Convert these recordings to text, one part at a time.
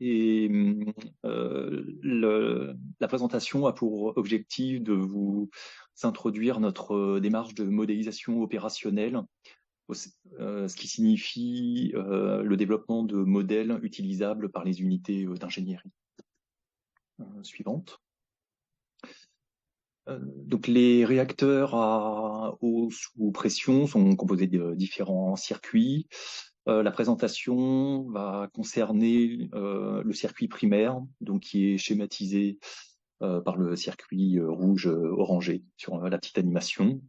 Et la présentation a pour objectif de vous introduire notre démarche de modélisation opérationnelle, ce qui signifie le développement de modèles utilisables par les unités d'ingénierie. Suivante. Donc les réacteurs à eau sous pression sont composés de différents circuits. La présentation va concerner le circuit primaire, donc qui est schématisé par le circuit rouge orangé sur la petite animation.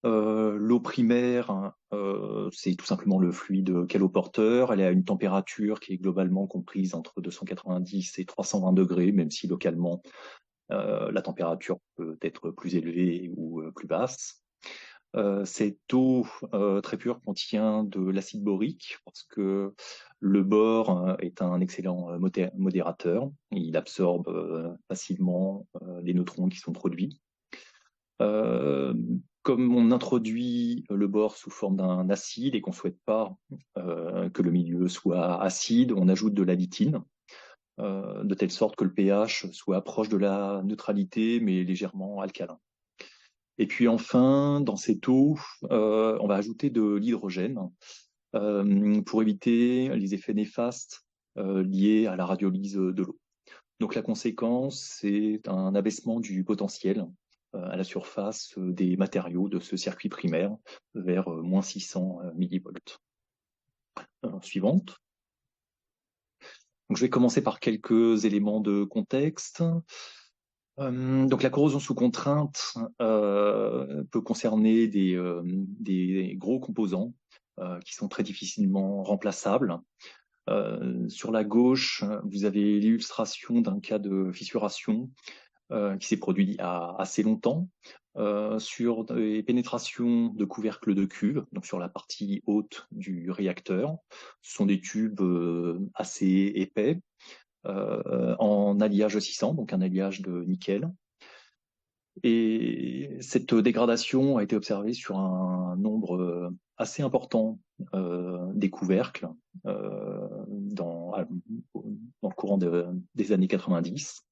L'eau primaire, c'est tout simplement le fluide caloporteur. Elle est à une température qui est globalement comprise entre 290 et 320 degrés, même si localement la température peut être plus élevée ou plus basse. Cette eau très pure contient de l'acide borique parce que le bore est un excellent modérateur. Il absorbe facilement les neutrons qui sont produits. Comme on introduit le bore sous forme d'un acide et qu'on ne souhaite pas que le milieu soit acide, on ajoute de la litine, de telle sorte que le pH soit proche de la neutralité mais légèrement alcalin. Et puis enfin, dans cette eau, on va ajouter de l'hydrogène pour éviter les effets néfastes liés à la radiolyse de l'eau. Donc la conséquence, c'est un abaissement du potentiel à la surface des matériaux de ce circuit primaire vers moins 600 millivolts. Suivante. Donc je vais commencer par quelques éléments de contexte. Donc la corrosion sous contrainte peut concerner des gros composants qui sont très difficilement remplaçables. Sur la gauche, vous avez l'illustration d'un cas de fissuration qui s'est produit il y a assez longtemps sur des pénétrations de couvercles de cuve, donc sur la partie haute du réacteur. Ce sont des tubes assez épais en alliage 600, donc un alliage de nickel. Et cette dégradation a été observée sur un nombre assez important des couvercles dans le courant des années 90.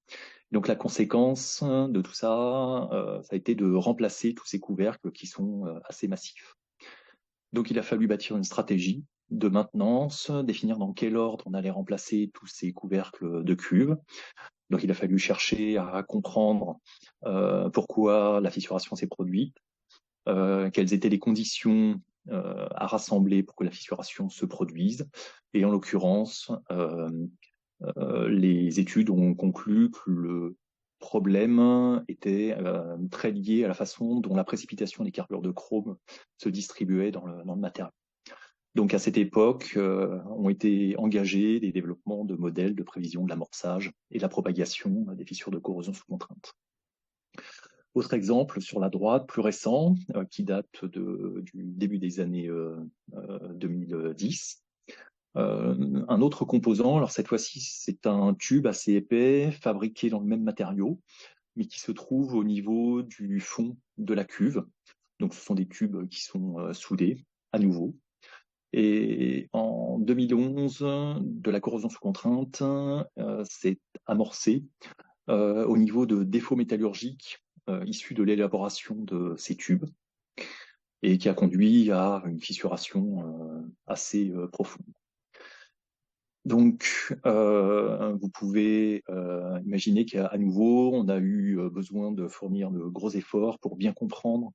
Donc la conséquence de tout ça, ça a été de remplacer tous ces couvercles qui sont assez massifs. Donc il a fallu bâtir une stratégie de maintenance, définir dans quel ordre on allait remplacer tous ces couvercles de cuve. Donc il a fallu chercher à comprendre pourquoi la fissuration s'est produite, quelles étaient les conditions à rassembler pour que la fissuration se produise. Et en l'occurrence, les études ont conclu que le problème était très lié à la façon dont la précipitation des carbures de chrome se distribuait dans le matériau. Donc à cette époque, ont été engagés des développements de modèles de prévision de l'amorçage et de la propagation des fissures de corrosion sous contrainte. Autre exemple sur la droite, plus récent, qui date du début des années 2010. Un autre composant, alors cette fois-ci c'est un tube assez épais, fabriqué dans le même matériau, mais qui se trouve au niveau du fond de la cuve. Donc ce sont des tubes qui sont soudés à nouveau. Et en 2011, de la corrosion sous contrainte s'est amorcée au niveau de défauts métallurgiques issus de l'élaboration de ces tubes et qui a conduit à une fissuration assez profonde. Donc, vous pouvez imaginer qu'à nouveau, on a eu besoin de fournir de gros efforts pour bien comprendre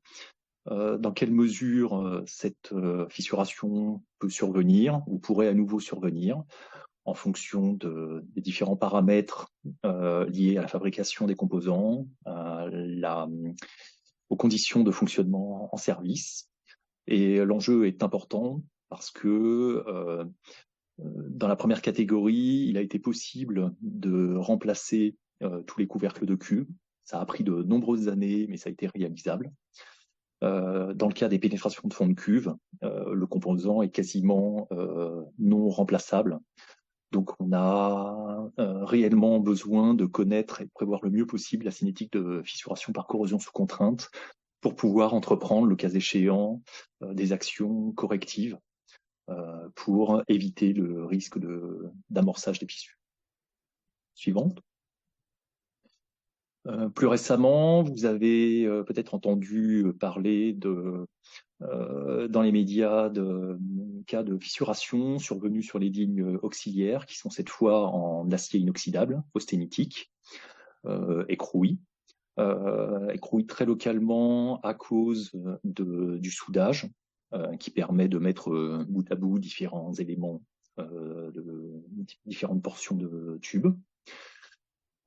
dans quelle mesure cette fissuration peut survenir ou pourrait à nouveau survenir en fonction des différents paramètres liés à la fabrication des composants, aux conditions de fonctionnement en service. Et l'enjeu est important parce que dans la première catégorie, il a été possible de remplacer tous les couvercles de cuve. Ça a pris de nombreuses années, mais ça a été réalisable. Dans le cas des pénétrations de fond de cuve, le composant est quasiment non remplaçable. Donc on a réellement besoin de connaître et de prévoir le mieux possible la cinétique de fissuration par corrosion sous contrainte pour pouvoir entreprendre, le cas échéant, des actions correctives pour éviter le risque d'amorçage des fissures. Suivante. Plus récemment, vous avez peut-être entendu parler dans les médias de cas de fissuration survenus sur les lignes auxiliaires, qui sont cette fois en acier inoxydable, austénitique, écroué très localement à cause du soudage, qui permet de mettre bout à bout différents éléments de différentes portions de tubes.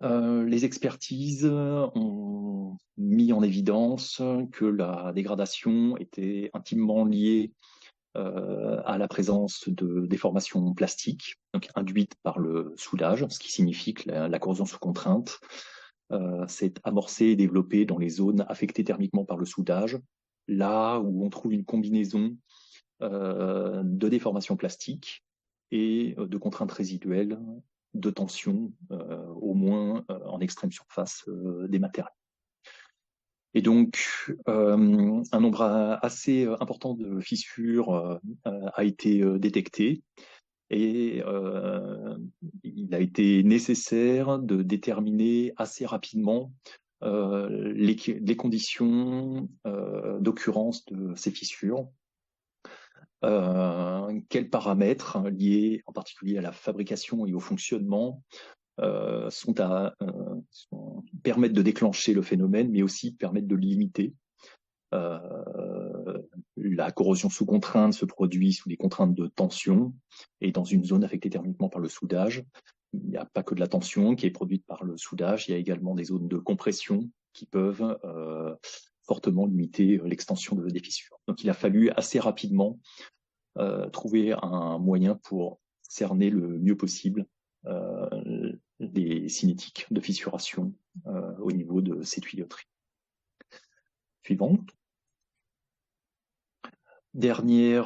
Les expertises ont mis en évidence que la dégradation était intimement liée à la présence de déformations plastiques, donc induites par le soudage, ce qui signifie que la corrosion sous contrainte s'est amorcée et développée dans les zones affectées thermiquement par le soudage, là où on trouve une combinaison de déformations plastiques et de contraintes résiduelles de tension, au moins en extrême surface des matériaux. Et donc, un nombre assez important de fissures a été détecté, et il a été nécessaire de déterminer assez rapidement les conditions d'occurrence de ces fissures. Quels paramètres liés en particulier à la fabrication et au fonctionnement permettent de déclencher le phénomène, mais aussi permettent de le limiter. La corrosion sous contrainte se produit sous des contraintes de tension et dans une zone affectée thermiquement par le soudage. Il n'y a pas que de la tension qui est produite par le soudage, il y a également des zones de compression qui peuvent fortement limiter l'extension des fissures. Donc il a fallu assez rapidement trouver un moyen pour cerner le mieux possible les cinétiques de fissuration au niveau de ces tuyauteries. Suivante. Dernier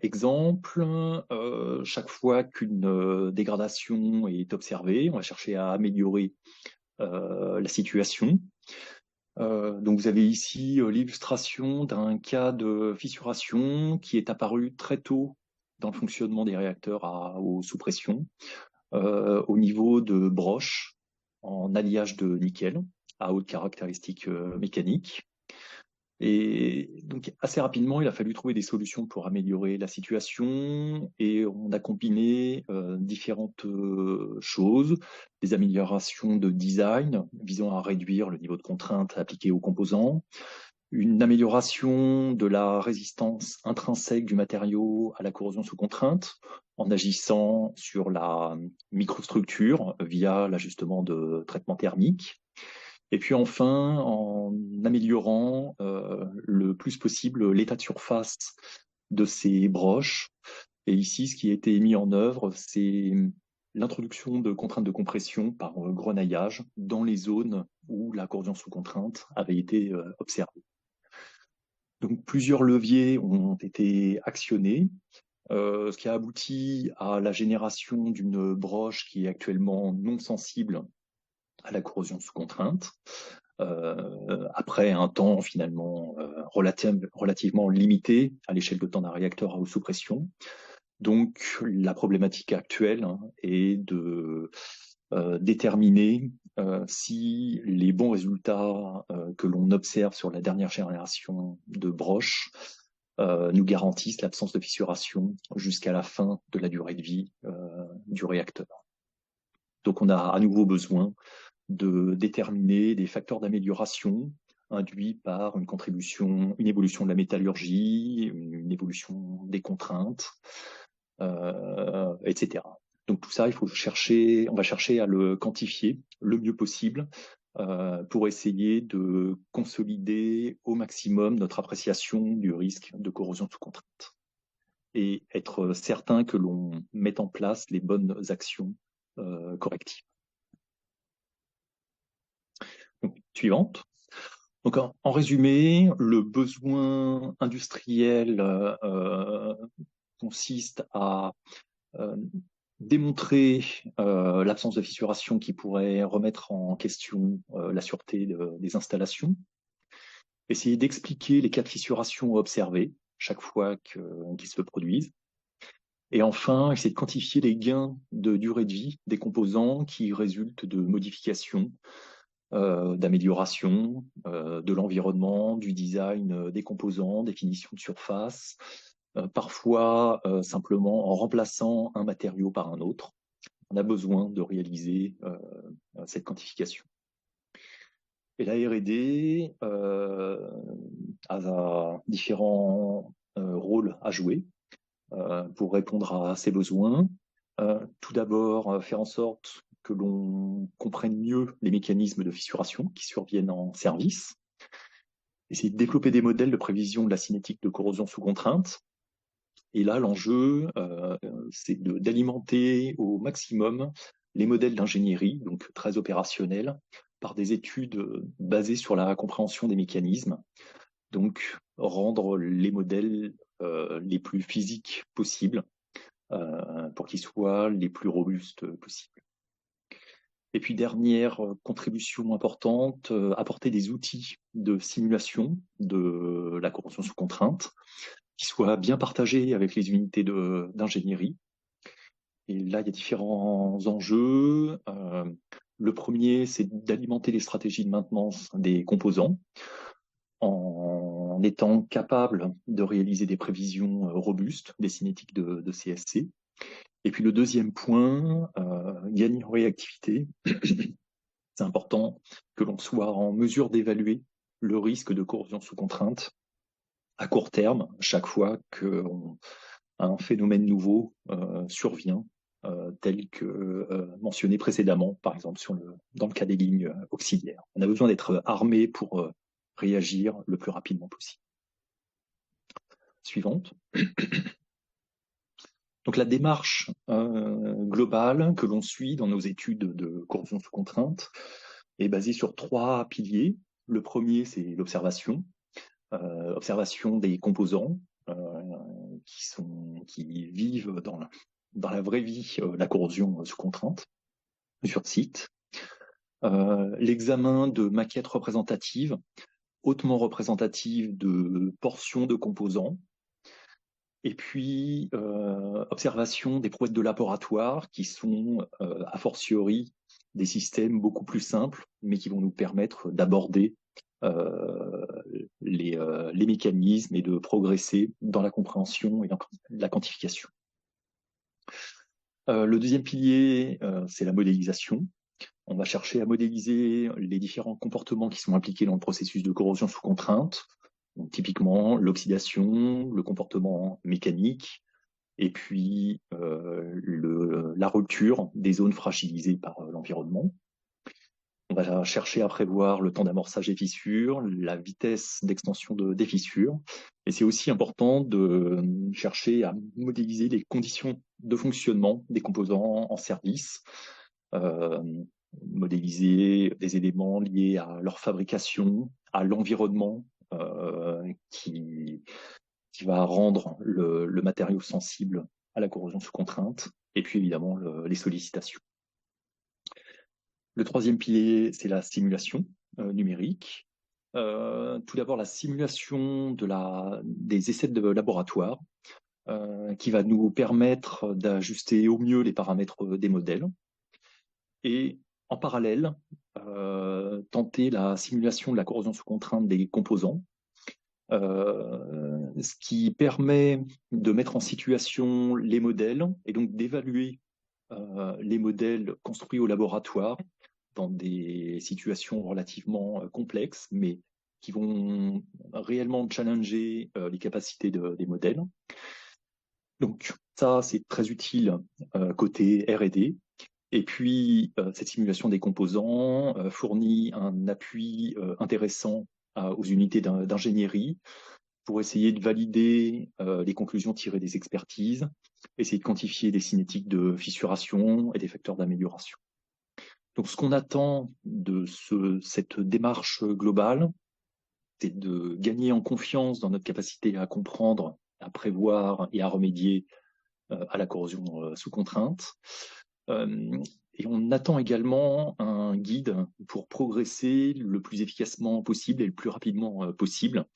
exemple, chaque fois qu'une dégradation est observée, on va chercher à améliorer la situation. Donc vous avez ici l'illustration d'un cas de fissuration qui est apparu très tôt dans le fonctionnement des réacteurs à eau sous pression, au niveau de broches en alliage de nickel à haute caractéristique mécanique. Et donc assez rapidement, il a fallu trouver des solutions pour améliorer la situation, et on a combiné différentes choses, des améliorations de design visant à réduire le niveau de contrainte appliqué aux composants, une amélioration de la résistance intrinsèque du matériau à la corrosion sous contrainte en agissant sur la microstructure via l'ajustement de traitement thermique. Et puis enfin, en améliorant le plus possible l'état de surface de ces broches. Et ici, ce qui a été mis en œuvre, c'est l'introduction de contraintes de compression par grenaillage dans les zones où la corrosion sous contrainte avait été observée. Donc plusieurs leviers ont été actionnés, ce qui a abouti à la génération d'une broche qui est actuellement non sensible à la corrosion sous contrainte, après un temps finalement relativement limité à l'échelle de temps d'un réacteur à eau sous pression. Donc la problématique actuelle est de déterminer si les bons résultats que l'on observe sur la dernière génération de broches nous garantissent l'absence de fissuration jusqu'à la fin de la durée de vie du réacteur. Donc on a à nouveau besoin de déterminer des facteurs d'amélioration induits par une évolution de la métallurgie, une évolution des contraintes, etc. Donc tout ça, on va chercher à le quantifier le mieux possible pour essayer de consolider au maximum notre appréciation du risque de corrosion sous contrainte et être certain que l'on mette en place les bonnes actions correctives. Donc, suivante. Donc, en résumé, le besoin industriel consiste à démontrer l'absence de fissuration qui pourrait remettre en question la sûreté des installations, essayer d'expliquer les cas de fissuration observés chaque fois qu'ils se produisent, Et enfin, essayer de quantifier les gains de durée de vie des composants qui résultent de modifications, d'amélioration de l'environnement, du design des composants, des finitions de surface, parfois simplement en remplaçant un matériau par un autre. On a besoin de réaliser cette quantification. Et la R&D a différents rôles à jouer pour répondre à ces besoins. Tout d'abord, faire en sorte que l'on comprenne mieux les mécanismes de fissuration qui surviennent en service. Essayer de développer des modèles de prévision de la cinétique de corrosion sous contrainte. Et là, l'enjeu, c'est d'alimenter au maximum les modèles d'ingénierie, donc très opérationnels, par des études basées sur la compréhension des mécanismes. Donc, rendre les modèles les plus physiques possibles pour qu'ils soient les plus robustes possibles. Et puis, dernière contribution importante, apporter des outils de simulation de la corrosion sous contrainte qui soient bien partagés avec les unités d'ingénierie. Et là, il y a différents enjeux. Le premier, c'est d'alimenter les stratégies de maintenance des composants en étant capable de réaliser des prévisions robustes des cinétiques de CSC. Et puis le deuxième point, gagner en réactivité. C'est important que l'on soit en mesure d'évaluer le risque de corrosion sous contrainte à court terme, chaque fois qu'un phénomène nouveau survient, tel que mentionné précédemment, par exemple dans le cas des lignes auxiliaires. On a besoin d'être armé pour réagir le plus rapidement possible. Suivante. Donc la démarche globale que l'on suit dans nos études de corrosion sous contrainte est basée sur 3 piliers. Le premier, c'est l'observation. Observation des composants qui vivent dans la vraie vie la corrosion sous contrainte sur site. L'examen de maquettes représentatives, hautement représentatives de portions de composants. Et puis, observation des prouesses de laboratoire qui sont, a fortiori, des systèmes beaucoup plus simples, mais qui vont nous permettre d'aborder les mécanismes et de progresser dans la compréhension et dans la quantification. Le deuxième pilier, c'est la modélisation. On va chercher à modéliser les différents comportements qui sont impliqués dans le processus de corrosion sous contrainte. Donc, typiquement, l'oxydation, le comportement mécanique, et puis la rupture des zones fragilisées par l'environnement. On va chercher à prévoir le temps d'amorçage des fissures, la vitesse d'extension des fissures. Et c'est aussi important de chercher à modéliser les conditions de fonctionnement des composants en service, modéliser des éléments liés à leur fabrication, à l'environnement qui va rendre le matériau sensible à la corrosion sous contrainte, et puis évidemment les sollicitations. Le troisième pilier, c'est la simulation numérique. Tout d'abord, la simulation des essais de laboratoire qui va nous permettre d'ajuster au mieux les paramètres des modèles. Et en parallèle, tenter la simulation de la corrosion sous contrainte des composants, ce qui permet de mettre en situation les modèles et donc d'évaluer les modèles construits au laboratoire dans des situations relativement complexes, mais qui vont réellement challenger les capacités des modèles. Donc ça, c'est très utile côté R&D. Et puis, cette simulation des composants fournit un appui intéressant aux unités d'ingénierie pour essayer de valider les conclusions tirées des expertises, essayer de quantifier des cinétiques de fissuration et des facteurs d'amélioration. Donc, ce qu'on attend de cette démarche globale, c'est de gagner en confiance dans notre capacité à comprendre, à prévoir et à remédier à la corrosion sous contrainte. Et on attend également un guide pour progresser le plus efficacement possible et le plus rapidement possible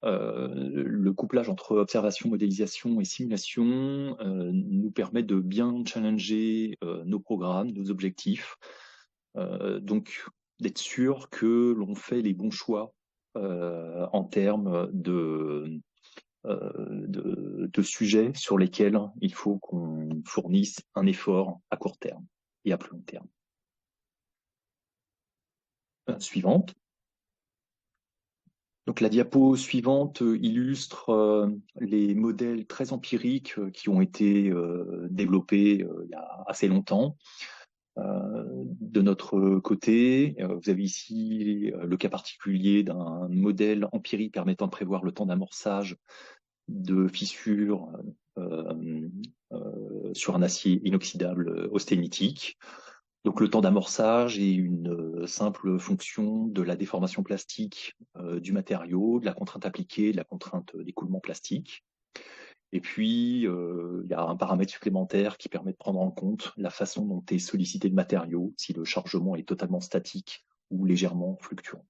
le couplage entre observation, modélisation et simulation nous permet de bien challenger nos programmes, nos objectifs, donc d'être sûr que l'on fait les bons choix en termes de sujets sur lesquels il faut qu'on fournisse un effort à court terme et à plus long terme. Suivante. Donc la diapo suivante illustre les modèles très empiriques qui ont été développés il y a assez longtemps. De notre côté, vous avez ici le cas particulier d'un modèle empirique permettant de prévoir le temps d'amorçage de fissures sur un acier inoxydable austénitique. Donc le temps d'amorçage est une simple fonction de la déformation plastique du matériau, de la contrainte appliquée, de la contrainte d'écoulement plastique. Et puis, il y a un paramètre supplémentaire qui permet de prendre en compte la façon dont est sollicité le matériau, si le chargement est totalement statique ou légèrement fluctuant.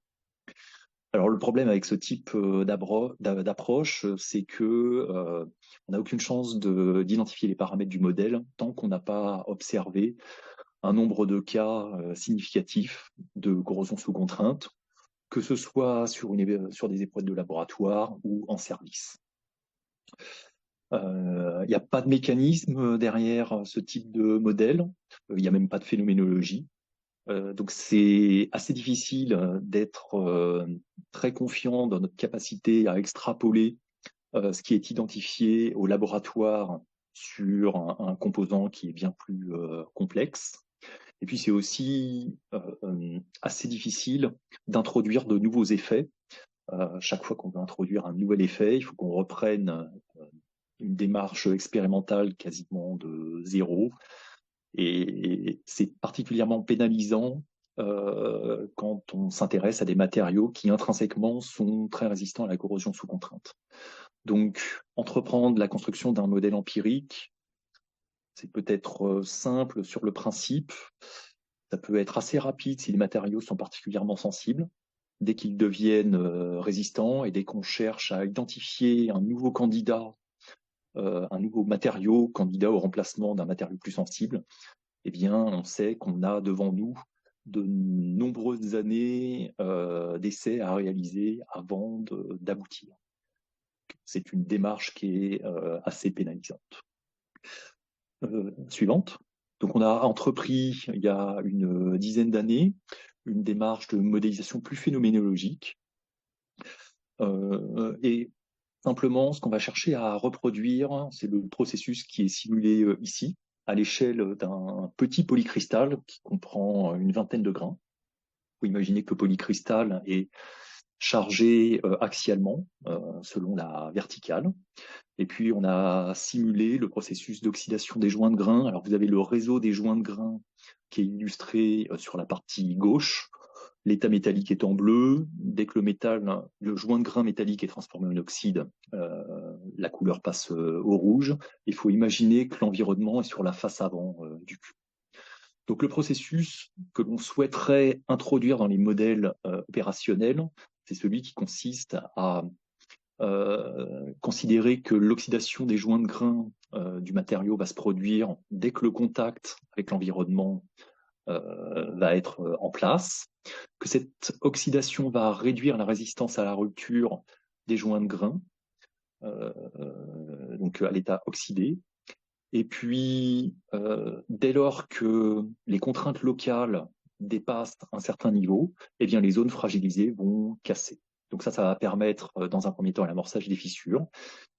Alors le problème avec ce type d'approche, c'est que on n'a aucune chance d'identifier les paramètres du modèle tant qu'on n'a pas observé un nombre de cas significatifs de corrosion sous contrainte, que ce soit sur des épreuves de laboratoire ou en service. Il n'y a pas de mécanisme derrière ce type de modèle, il n'y a même pas de phénoménologie. Donc c'est assez difficile d'être très confiant dans notre capacité à extrapoler ce qui est identifié au laboratoire sur un composant qui est bien plus complexe. Et puis c'est aussi assez difficile d'introduire de nouveaux effets. Chaque fois qu'on veut introduire un nouvel effet, il faut qu'on reprenne une démarche expérimentale quasiment de zéro. Et c'est particulièrement pénalisant quand on s'intéresse à des matériaux qui intrinsèquement sont très résistants à la corrosion sous contrainte. Donc, entreprendre la construction d'un modèle empirique, c'est peut-être simple sur le principe, ça peut être assez rapide si les matériaux sont particulièrement sensibles. Dès qu'ils deviennent résistants et dès qu'on cherche à identifier un nouveau candidat, un nouveau matériau candidat au remplacement d'un matériau plus sensible, eh bien, on sait qu'on a devant nous de nombreuses années d'essais à réaliser avant d'aboutir. C'est une démarche qui est assez pénalisante. Suivante. Donc, on a entrepris il y a une dizaine d'années une démarche de modélisation plus phénoménologique. Et simplement, ce qu'on va chercher à reproduire, c'est le processus qui est simulé ici, à l'échelle d'un petit polycristal qui comprend une vingtaine de grains. Il faut imaginer que le polycristal est chargé axialement, selon la verticale. Et puis, on a simulé le processus d'oxydation des joints de grains. Alors, vous avez le réseau des joints de grains qui est illustré sur la partie gauche. L'état métallique est en bleu. Dès que le joint de grain métallique est transformé en oxyde, la couleur passe au rouge. Il faut imaginer que l'environnement est sur la face avant du cube. Donc le processus que l'on souhaiterait introduire dans les modèles opérationnels, c'est celui qui consiste à considérer que l'oxydation des joints de grain du matériau va se produire dès que le contact avec l'environnement va être en place, que cette oxydation va réduire la résistance à la rupture des joints de grain, donc à l'état oxydé. Et puis, dès lors que les contraintes locales dépassent un certain niveau, eh bien, les zones fragilisées vont casser. Donc ça va permettre, dans un premier temps, l'amorçage des fissures,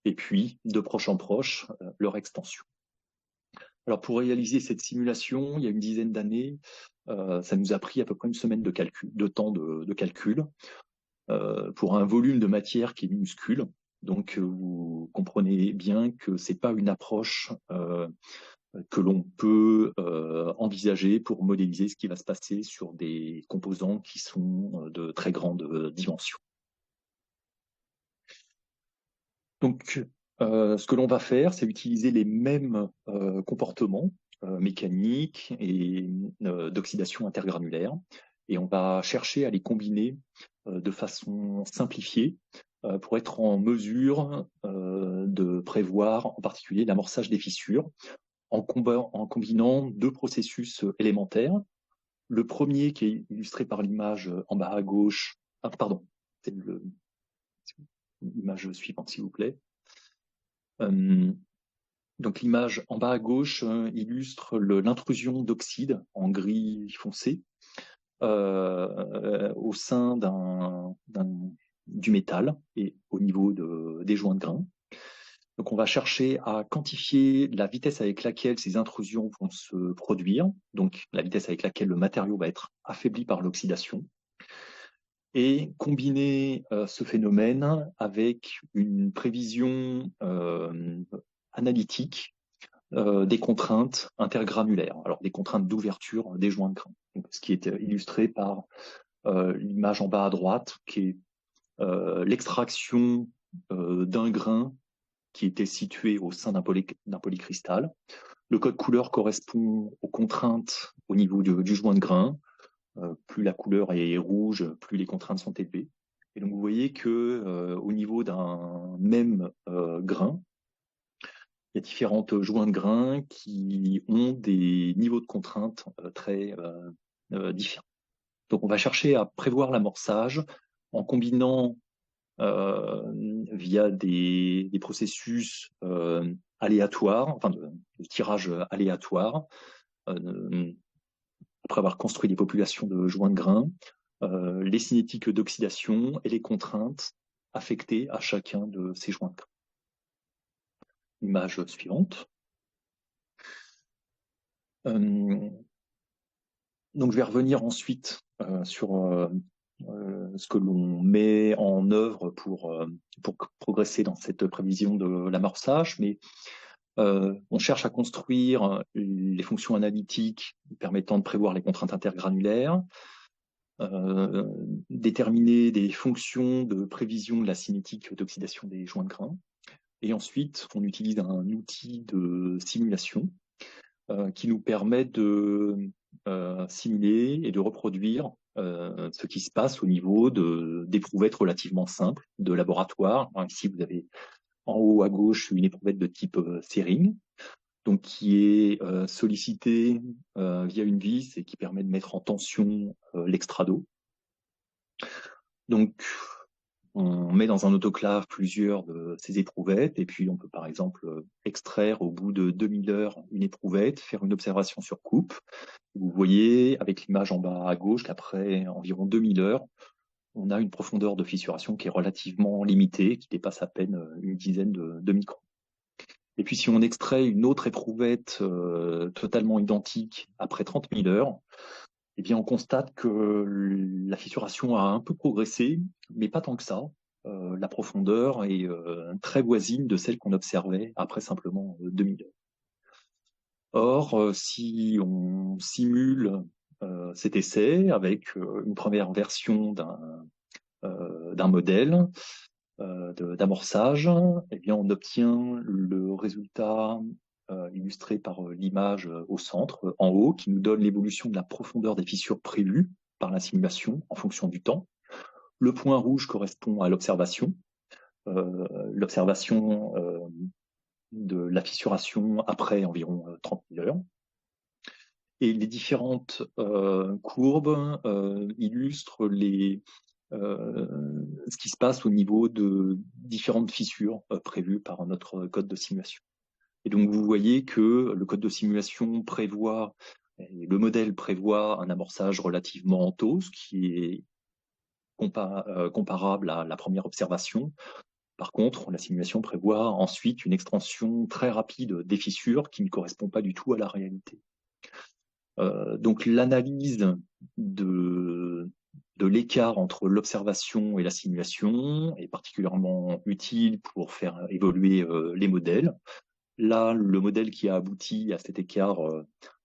et puis, de proche en proche, leur extension. Alors, pour réaliser cette simulation, il y a une dizaine d'années, ça nous a pris à peu près une semaine de temps de calcul, pour un volume de matière qui est minuscule. Donc, vous comprenez bien que c'est pas une approche que l'on peut envisager pour modéliser ce qui va se passer sur des composants qui sont de très grande dimension. Donc, ce que l'on va faire, c'est utiliser les mêmes comportements mécaniques et d'oxydation intergranulaire, et on va chercher à les combiner de façon simplifiée pour être en mesure de prévoir en particulier l'amorçage des fissures en combinant deux processus élémentaires. Le premier qui est illustré par l'image en bas à gauche, pardon, c'est l'image suivante s'il vous plaît. Donc l'image en bas à gauche illustre l'intrusion d'oxyde en gris foncé au sein du métal et au niveau des joints de grain. Donc on va chercher à quantifier la vitesse avec laquelle ces intrusions vont se produire, donc la vitesse avec laquelle le matériau va être affaibli par l'oxydation, et combiner ce phénomène avec une prévision analytique des contraintes intergranulaires, alors des contraintes d'ouverture des joints de grain, donc, ce qui est illustré par l'image en bas à droite, qui est l'extraction d'un grain qui était situé au sein d'un polycristal. Le code couleur correspond aux contraintes au niveau du joint de grain. Plus la couleur est rouge, plus les contraintes sont élevées. Et donc vous voyez que au niveau d'un même grain, il y a différentes joints de grain qui ont des niveaux de contraintes très différents. Donc on va chercher à prévoir l'amorçage en combinant via des processus aléatoires, enfin de tirage aléatoire, après avoir construit des populations de joints de grains, les cinétiques d'oxydation et les contraintes affectées à chacun de ces joints de grains. Image suivante. Donc je vais revenir ensuite sur ce que l'on met en œuvre pour progresser dans cette prévision de l'amorçage, mais on cherche à construire les fonctions analytiques permettant de prévoir les contraintes intergranulaires, déterminer des fonctions de prévision de la cinétique d'oxydation des joints de grain, et ensuite on utilise un outil de simulation qui nous permet de simuler et de reproduire ce qui se passe au niveau d'éprouvettes relativement simples de laboratoire. Ici, vous avez en haut à gauche une éprouvette de type Sering, donc qui est sollicitée via une vis et qui permet de mettre en tension l'extrado. Donc, on met dans un autoclave plusieurs de ces éprouvettes et puis on peut par exemple extraire au bout de 2000 heures une éprouvette, faire une observation sur coupe. Vous voyez avec l'image en bas à gauche qu'après environ 2000 heures, on a une profondeur de fissuration qui est relativement limitée, qui dépasse à peine une dizaine de microns. Et puis si on extrait une autre éprouvette totalement identique après 30 000 heures, eh bien on constate que la fissuration a un peu progressé, mais pas tant que ça. La profondeur est très voisine de celle qu'on observait après simplement 2000 heures. Or, si on simule cet essai avec une première version d'un modèle d'amorçage, eh bien on obtient le résultat illustré par l'image au centre, en haut, qui nous donne l'évolution de la profondeur des fissures prévues par la simulation en fonction du temps. Le point rouge correspond à l'observation, de la fissuration après environ 30 000 heures. Et les différentes courbes illustrent ce qui se passe au niveau de différentes fissures prévues par notre code de simulation. Et donc vous voyez que le code de simulation prévoit, le modèle prévoit un amorçage relativement tôt, ce qui est comparable à la première observation. Par contre, la simulation prévoit ensuite une extension très rapide des fissures qui ne correspond pas du tout à la réalité. Donc l'analyse de l'écart entre l'observation et la simulation est particulièrement utile pour faire évoluer les modèles. Là, le modèle qui a abouti à cet écart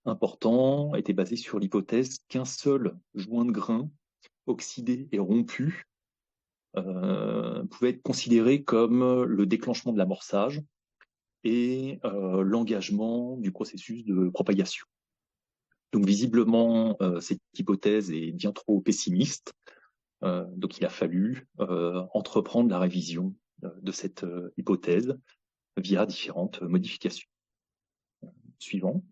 important était basé sur l'hypothèse qu'un seul joint de grain oxydé et rompu pouvait être considéré comme le déclenchement de l'amorçage et l'engagement du processus de propagation. Donc visiblement, cette hypothèse est bien trop pessimiste. Donc il a fallu entreprendre la révision de cette hypothèse via différentes modifications. Suivante.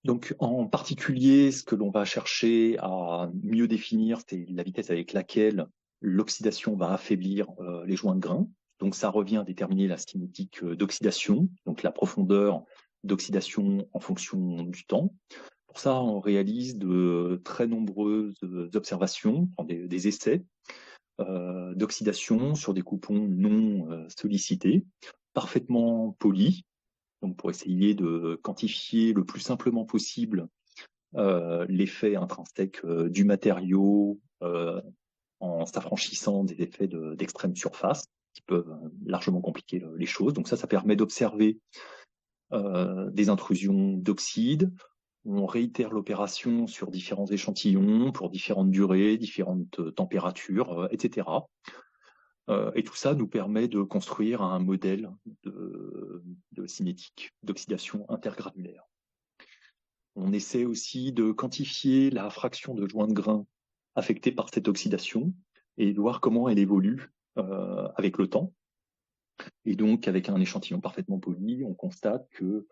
Donc en particulier, ce que l'on va chercher à mieux définir, c'est la vitesse avec laquelle l'oxydation va affaiblir les joints de grain. Donc ça revient à déterminer la cinétique d'oxydation, donc la profondeur d'oxydation en fonction du temps. Pour ça, on réalise de très nombreuses observations, des essais d'oxydation sur des coupons non sollicités, parfaitement polis, donc pour essayer de quantifier le plus simplement possible l'effet intrinsèque du matériau en s'affranchissant des effets d'extrême surface qui peuvent largement compliquer les choses. Donc ça permet d'observer des intrusions d'oxyde. On réitère l'opération sur différents échantillons pour différentes durées, différentes températures, etc. Et tout ça nous permet de construire un modèle de cinétique, d'oxydation intergranulaire. On essaie aussi de quantifier la fraction de joints de grain affectés par cette oxydation et de voir comment elle évolue avec le temps. Et donc, avec un échantillon parfaitement poli, on constate que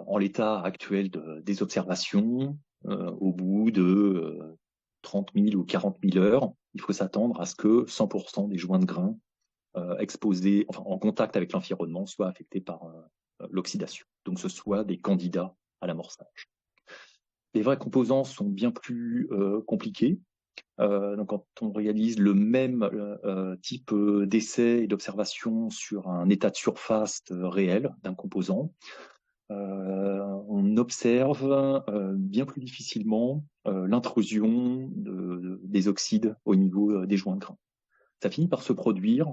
en l'état actuel des observations, au bout de 30 000 ou 40 000 heures, il faut s'attendre à ce que 100% des joints de grain exposés, enfin en contact avec l'environnement, soient affectés par l'oxydation. Donc ce soit des candidats à l'amorçage. Les vrais composants sont bien plus compliqués. Donc quand on réalise le même type d'essai et d'observation sur un état de surface réel d'un composant, on observe bien plus difficilement l'intrusion des oxydes au niveau des joints de grain. Ça finit par se produire,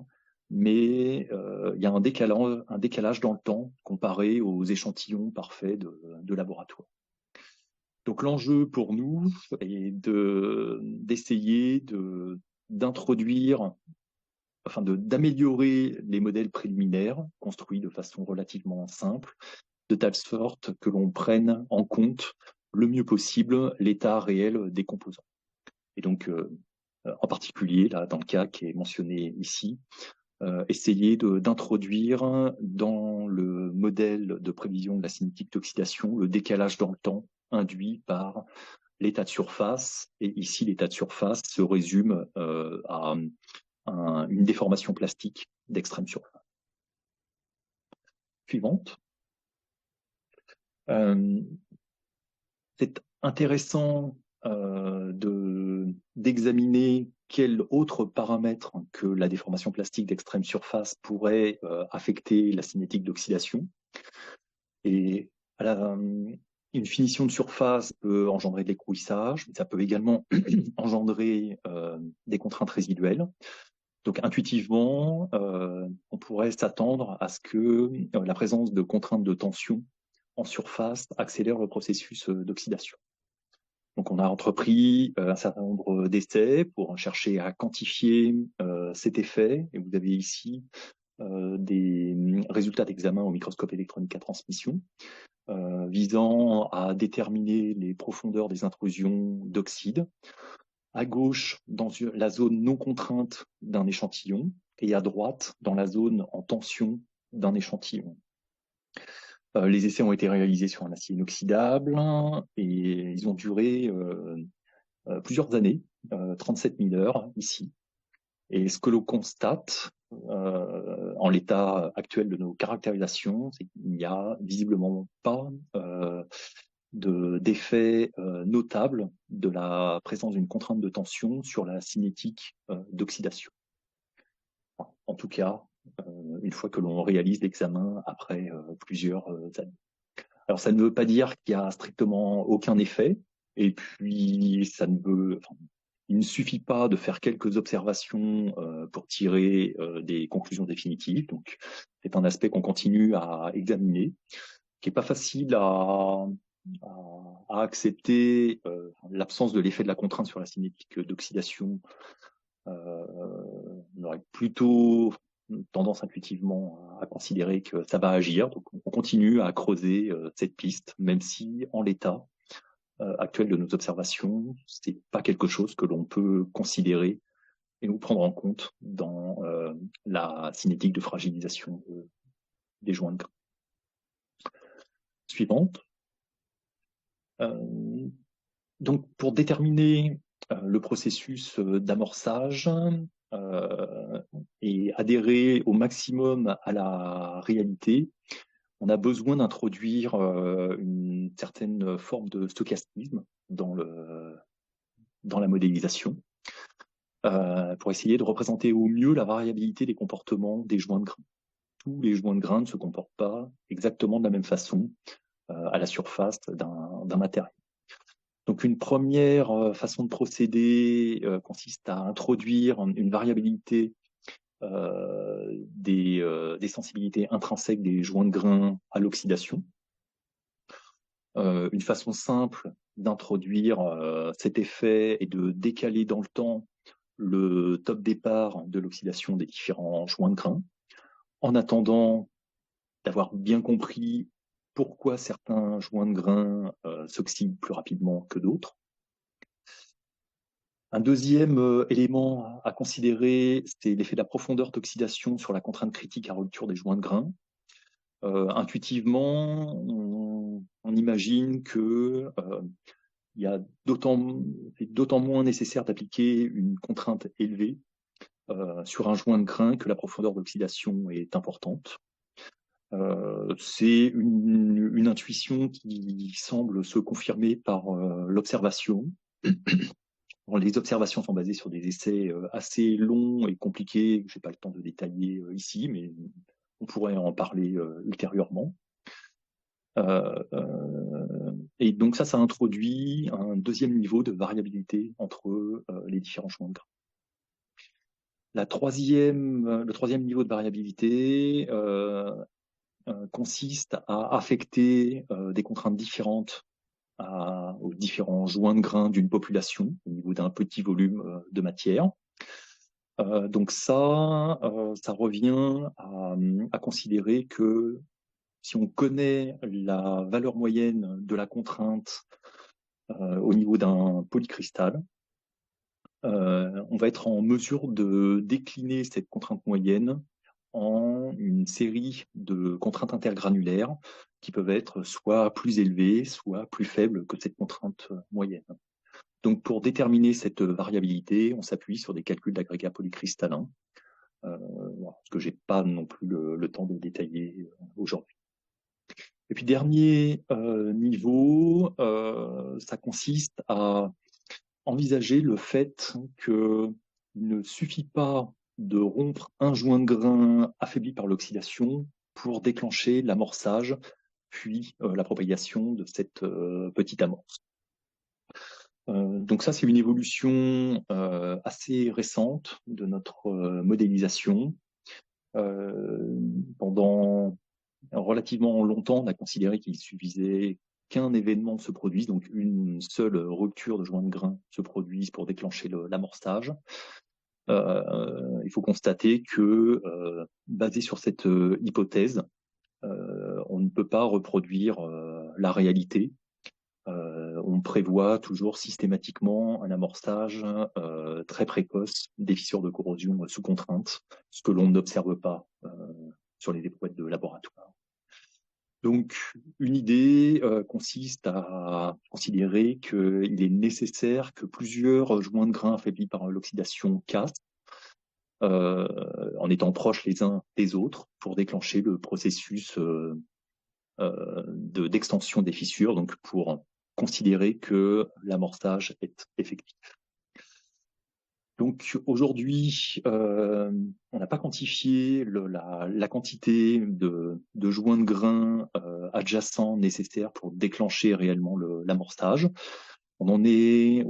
mais il y a un décalage dans le temps comparé aux échantillons parfaits de laboratoire. Donc l'enjeu pour nous est d'essayer d'introduire, enfin d'améliorer les modèles préliminaires construits de façon relativement simple, de telle sorte que l'on prenne en compte le mieux possible l'état réel des composants. Et donc, en particulier, là, dans le cas qui est mentionné ici, essayer d'introduire dans le modèle de prévision de la cinétique d'oxydation le décalage dans le temps induit par l'état de surface. Et ici, l'état de surface se résume à une déformation plastique d'extrême surface. Suivante. C'est intéressant d'examiner quels autres paramètres que la déformation plastique d'extrême surface pourrait affecter la cinétique d'oxydation. Et une finition de surface peut engendrer de l'écrouissage, mais ça peut également engendrer des contraintes résiduelles. Donc intuitivement, on pourrait s'attendre à ce que la présence de contraintes de tension en surface accélère le processus d'oxydation. Donc on a entrepris un certain nombre d'essais pour chercher à quantifier cet effet. Et vous avez ici des résultats d'examen au microscope électronique à transmission visant à déterminer les profondeurs des intrusions d'oxyde. À gauche, dans la zone non contrainte d'un échantillon, et à droite, dans la zone en tension d'un échantillon. Les essais ont été réalisés sur un acier inoxydable et ils ont duré plusieurs années, 37 000 heures ici. Et ce que l'on constate en l'état actuel de nos caractérisations, c'est qu'il n'y a visiblement pas d'effet notable de la présence d'une contrainte de tension sur la cinétique d'oxydation. En tout cas, une fois que l'on réalise l'examen après plusieurs années. Alors ça ne veut pas dire qu'il y a strictement aucun effet, et puis il ne suffit pas de faire quelques observations pour tirer des conclusions définitives. Donc c'est un aspect qu'on continue à examiner, qui est pas facile à accepter. L'absence de l'effet de la contrainte sur la cinétique d'oxydation. On aurait plutôt tendance intuitivement à considérer que ça va agir. Donc on continue à creuser cette piste, même si en l'état, actuelle de nos observations, c'est pas quelque chose que l'on peut considérer et ou prendre en compte dans la cinétique de fragilisation des joints de grain. Suivante. Donc, pour déterminer le processus d'amorçage et adhérer au maximum à la réalité, on a besoin d'introduire une certaine forme de stochastisme dans la modélisation pour essayer de représenter au mieux la variabilité des comportements des joints de grain. Tous les joints de grain ne se comportent pas exactement de la même façon à la surface d'un matériau. Donc une première façon de procéder consiste à introduire une variabilité des sensibilités intrinsèques des joints de grain à l'oxydation. Une façon simple d'introduire cet effet et de décaler dans le temps le top départ de l'oxydation des différents joints de grain, en attendant d'avoir bien compris pourquoi certains joints de grain s'oxydent plus rapidement que d'autres. Un deuxième élément à considérer, c'est l'effet de la profondeur d'oxydation sur la contrainte critique à rupture des joints de grain. Intuitivement, on imagine que il y a d'autant moins nécessaire d'appliquer une contrainte élevée sur un joint de grain que la profondeur d'oxydation est importante. C'est une intuition qui semble se confirmer par l'observation. Les observations sont basées sur des essais assez longs et compliqués, je n'ai pas le temps de détailler ici, mais on pourrait en parler ultérieurement. Et donc ça introduit un deuxième niveau de variabilité entre les différents joints de grain. Le troisième niveau de variabilité consiste à affecter des contraintes différentes aux différents joints de grain d'une population au niveau d'un petit volume de matière. Donc ça revient à considérer que si on connaît la valeur moyenne de la contrainte au niveau d'un polycristal, on va être en mesure de décliner cette contrainte moyenne en une série de contraintes intergranulaires qui peuvent être soit plus élevées, soit plus faibles que cette contrainte moyenne. Donc, pour déterminer cette variabilité, on s'appuie sur des calculs d'agrégats polycristallins, ce que j'ai pas non plus le temps de détailler aujourd'hui. Et puis, dernier niveau, ça consiste à envisager le fait qu'il ne suffit pas de rompre un joint de grain affaibli par l'oxydation pour déclencher l'amorçage, puis la propagation de cette petite amorce. Donc ça, c'est une évolution assez récente de notre modélisation. Pendant relativement longtemps, on a considéré qu'il suffisait qu'un événement se produise, donc une seule rupture de joint de grain se produise pour déclencher l'amorçage. Il faut constater que, basé sur cette hypothèse, on ne peut pas reproduire la réalité. On prévoit toujours systématiquement un amorçage très précoce des fissures de corrosion sous contrainte, ce que l'on n'observe pas sur les éprouvettes de laboratoire. Donc, une idée consiste à considérer qu'il est nécessaire que plusieurs joints de grain affaiblis par l'oxydation cassent en étant proches les uns des autres pour déclencher le processus d'extension des fissures, donc pour considérer que l'amorçage est effectif. Donc aujourd'hui, on n'a pas quantifié la quantité de joints de grain adjacents nécessaires pour déclencher réellement l'amorçage. On en est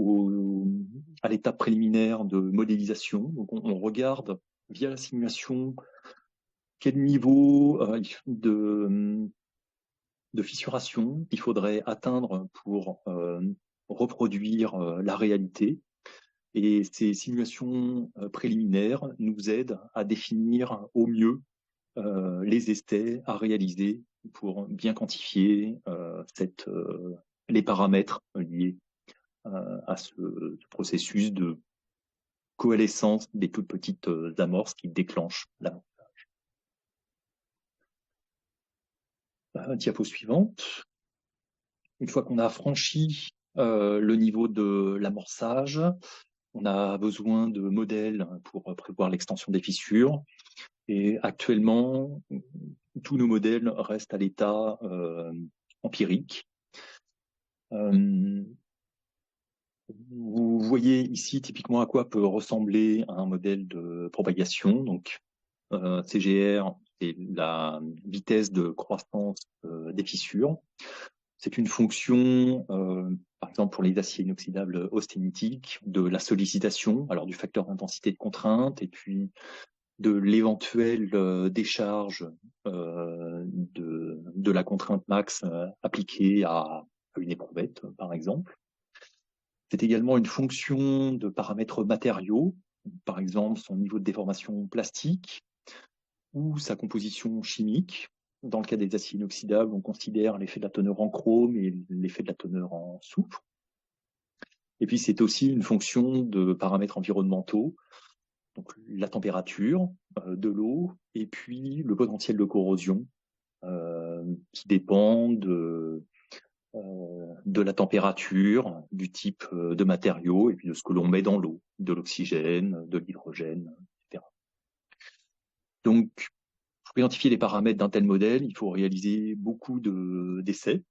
à l'étape préliminaire de modélisation. Donc on regarde via la simulation quel niveau de fissuration il faudrait atteindre pour reproduire la réalité. Et ces simulations préliminaires nous aident à définir au mieux les essais à réaliser pour bien quantifier cette les paramètres liés à ce processus de coalescence des toutes petites amorces qui déclenchent l'amorçage. Diapo suivante. Une fois qu'on a franchi le niveau de l'amorçage, on a besoin de modèles pour prévoir l'extension des fissures. Et actuellement, tous nos modèles restent à l'état empirique. Vous voyez ici typiquement à quoi peut ressembler un modèle de propagation. Donc, CGR, c'est la vitesse de croissance des fissures. C'est une fonction, par exemple pour les aciers inoxydables austénitiques, de la sollicitation, alors du facteur d'intensité de contrainte, et puis de l'éventuelle décharge de la contrainte max appliquée à une éprouvette, par exemple. C'est également une fonction de paramètres matériaux, par exemple son niveau de déformation plastique ou sa composition chimique. Dans le cas des aciers inoxydables, on considère l'effet de la teneur en chrome et l'effet de la teneur en soufre. Et puis c'est aussi une fonction de paramètres environnementaux, donc la température de l'eau et puis le potentiel de corrosion qui dépend de la température, du type de matériau et puis de ce que l'on met dans l'eau, de l'oxygène, de l'hydrogène, etc. Donc, pour identifier les paramètres d'un tel modèle, il faut réaliser beaucoup d'essais.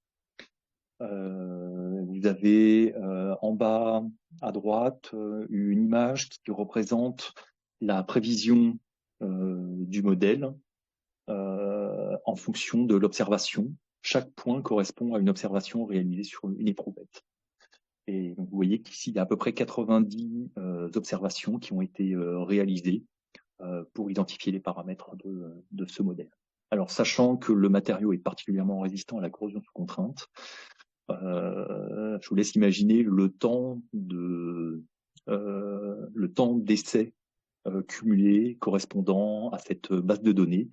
Vous avez en bas à droite une image qui représente la prévision du modèle en fonction de l'observation. Chaque point correspond à une observation réalisée sur une éprouvette. Et donc vous voyez qu'ici, il y a à peu près 90 observations qui ont été réalisées pour identifier les paramètres de ce modèle. Alors, sachant que le matériau est particulièrement résistant à la corrosion sous contrainte, je vous laisse imaginer le temps d'essai cumulé correspondant à cette base de données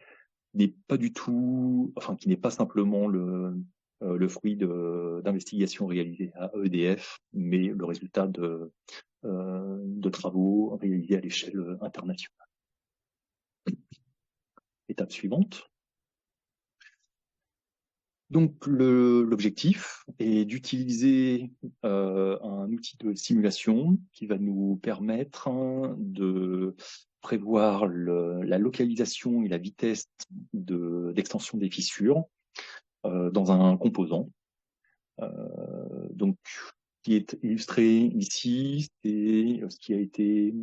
n'est pas du tout, enfin qui n'est pas simplement le fruit d'investigations réalisées à EDF, mais le résultat de travaux réalisés à l'échelle internationale. Étape suivante. Donc l'objectif est d'utiliser un outil de simulation qui va nous permettre de prévoir la localisation et la vitesse d'extension des fissures dans un composant. Donc, ce qui est illustré ici, c'est ce qui a été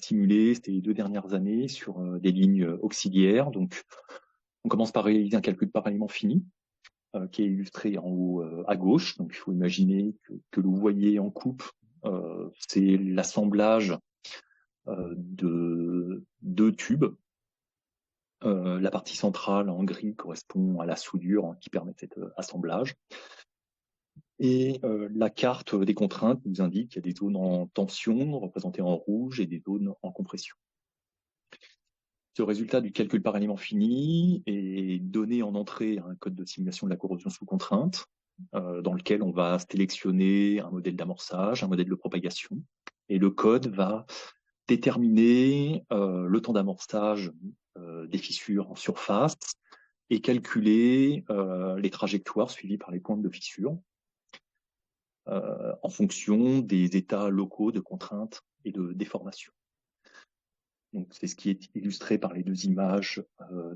simulé ces 2 dernières années sur des lignes auxiliaires. Donc, on commence par réaliser un calcul de parallélement fini, qui est illustré en haut à gauche. Donc, il faut imaginer que vous voyez en coupe, c'est l'assemblage de 2 tubes. La partie centrale en gris correspond à la soudure qui permet cet assemblage. Et la carte des contraintes nous indique qu'il y a des zones en tension représentées en rouge et des zones en compression. Ce résultat du calcul par élément fini est donné en entrée à un code de simulation de la corrosion sous contrainte, dans lequel on va sélectionner un modèle d'amorçage, un modèle de propagation, et le code va déterminer le temps d'amorçage des fissures en surface et calculer les trajectoires suivies par les pointes de fissure en fonction des états locaux de contrainte et de déformation. Donc, c'est ce qui est illustré par les 2 images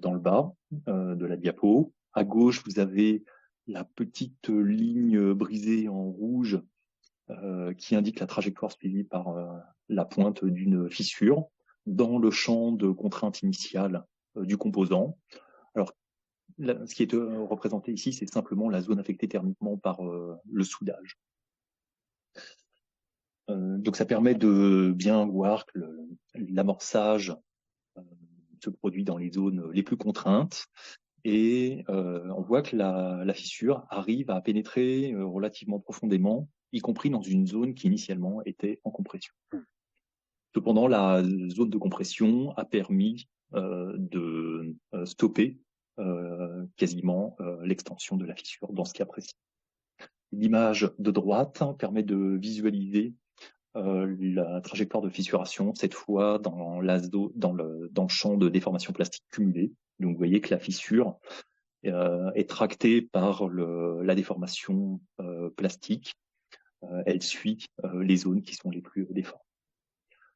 dans le bas de la diapo. À gauche, vous avez la petite ligne brisée en rouge qui indique la trajectoire suivie par la pointe d'une fissure dans le champ de contrainte initiale du composant. Alors, ce qui est représenté ici, c'est simplement la zone affectée thermiquement par le soudage. Donc ça permet de bien voir que l'amorçage se produit dans les zones les plus contraintes et on voit que la fissure arrive à pénétrer relativement profondément, y compris dans une zone qui initialement était en compression. Cependant, la zone de compression a permis de stopper quasiment l'extension de la fissure dans ce cas précis. L'image de droite permet de visualiser la trajectoire de fissuration, cette fois dans le champ de déformation plastique cumulée. Donc vous voyez que la fissure est tractée par la déformation plastique. Elle suit les zones qui sont les plus déformées.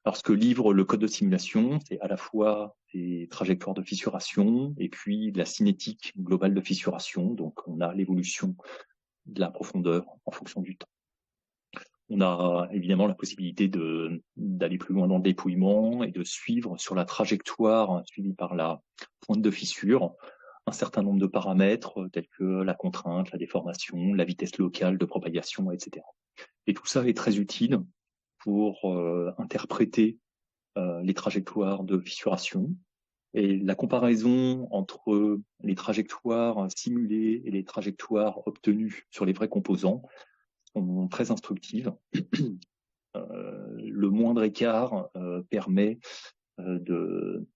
Alors ce que livre le code de simulation, c'est à la fois des trajectoires de fissuration et puis de la cinétique globale de fissuration. Donc on a l'évolution de la profondeur en fonction du temps. On a évidemment la possibilité d'aller plus loin dans le dépouillement et de suivre sur la trajectoire suivie par la pointe de fissure un certain nombre de paramètres tels que la contrainte, la déformation, la vitesse locale de propagation, etc. Et tout ça est très utile pour interpréter les trajectoires de fissuration. Et la comparaison entre les trajectoires simulées et les trajectoires obtenues sur les vrais composants sont très instructives. Le moindre écart permet de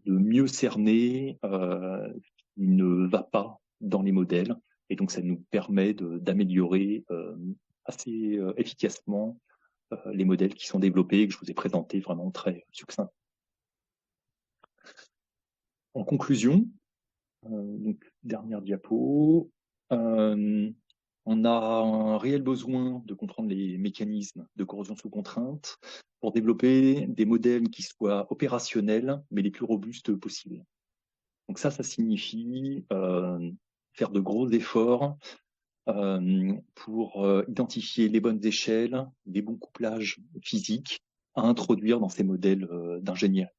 mieux cerner ce qui ne va pas dans les modèles, et donc ça nous permet d'améliorer assez efficacement les modèles qui sont développés et que je vous ai présentés vraiment très succinctement. En conclusion, donc dernière diapo, on a un réel besoin de comprendre les mécanismes de corrosion sous contrainte pour développer des modèles qui soient opérationnels, mais les plus robustes possibles. Donc ça signifie faire de gros efforts pour identifier les bonnes échelles, les bons couplages physiques à introduire dans ces modèles d'ingénierie.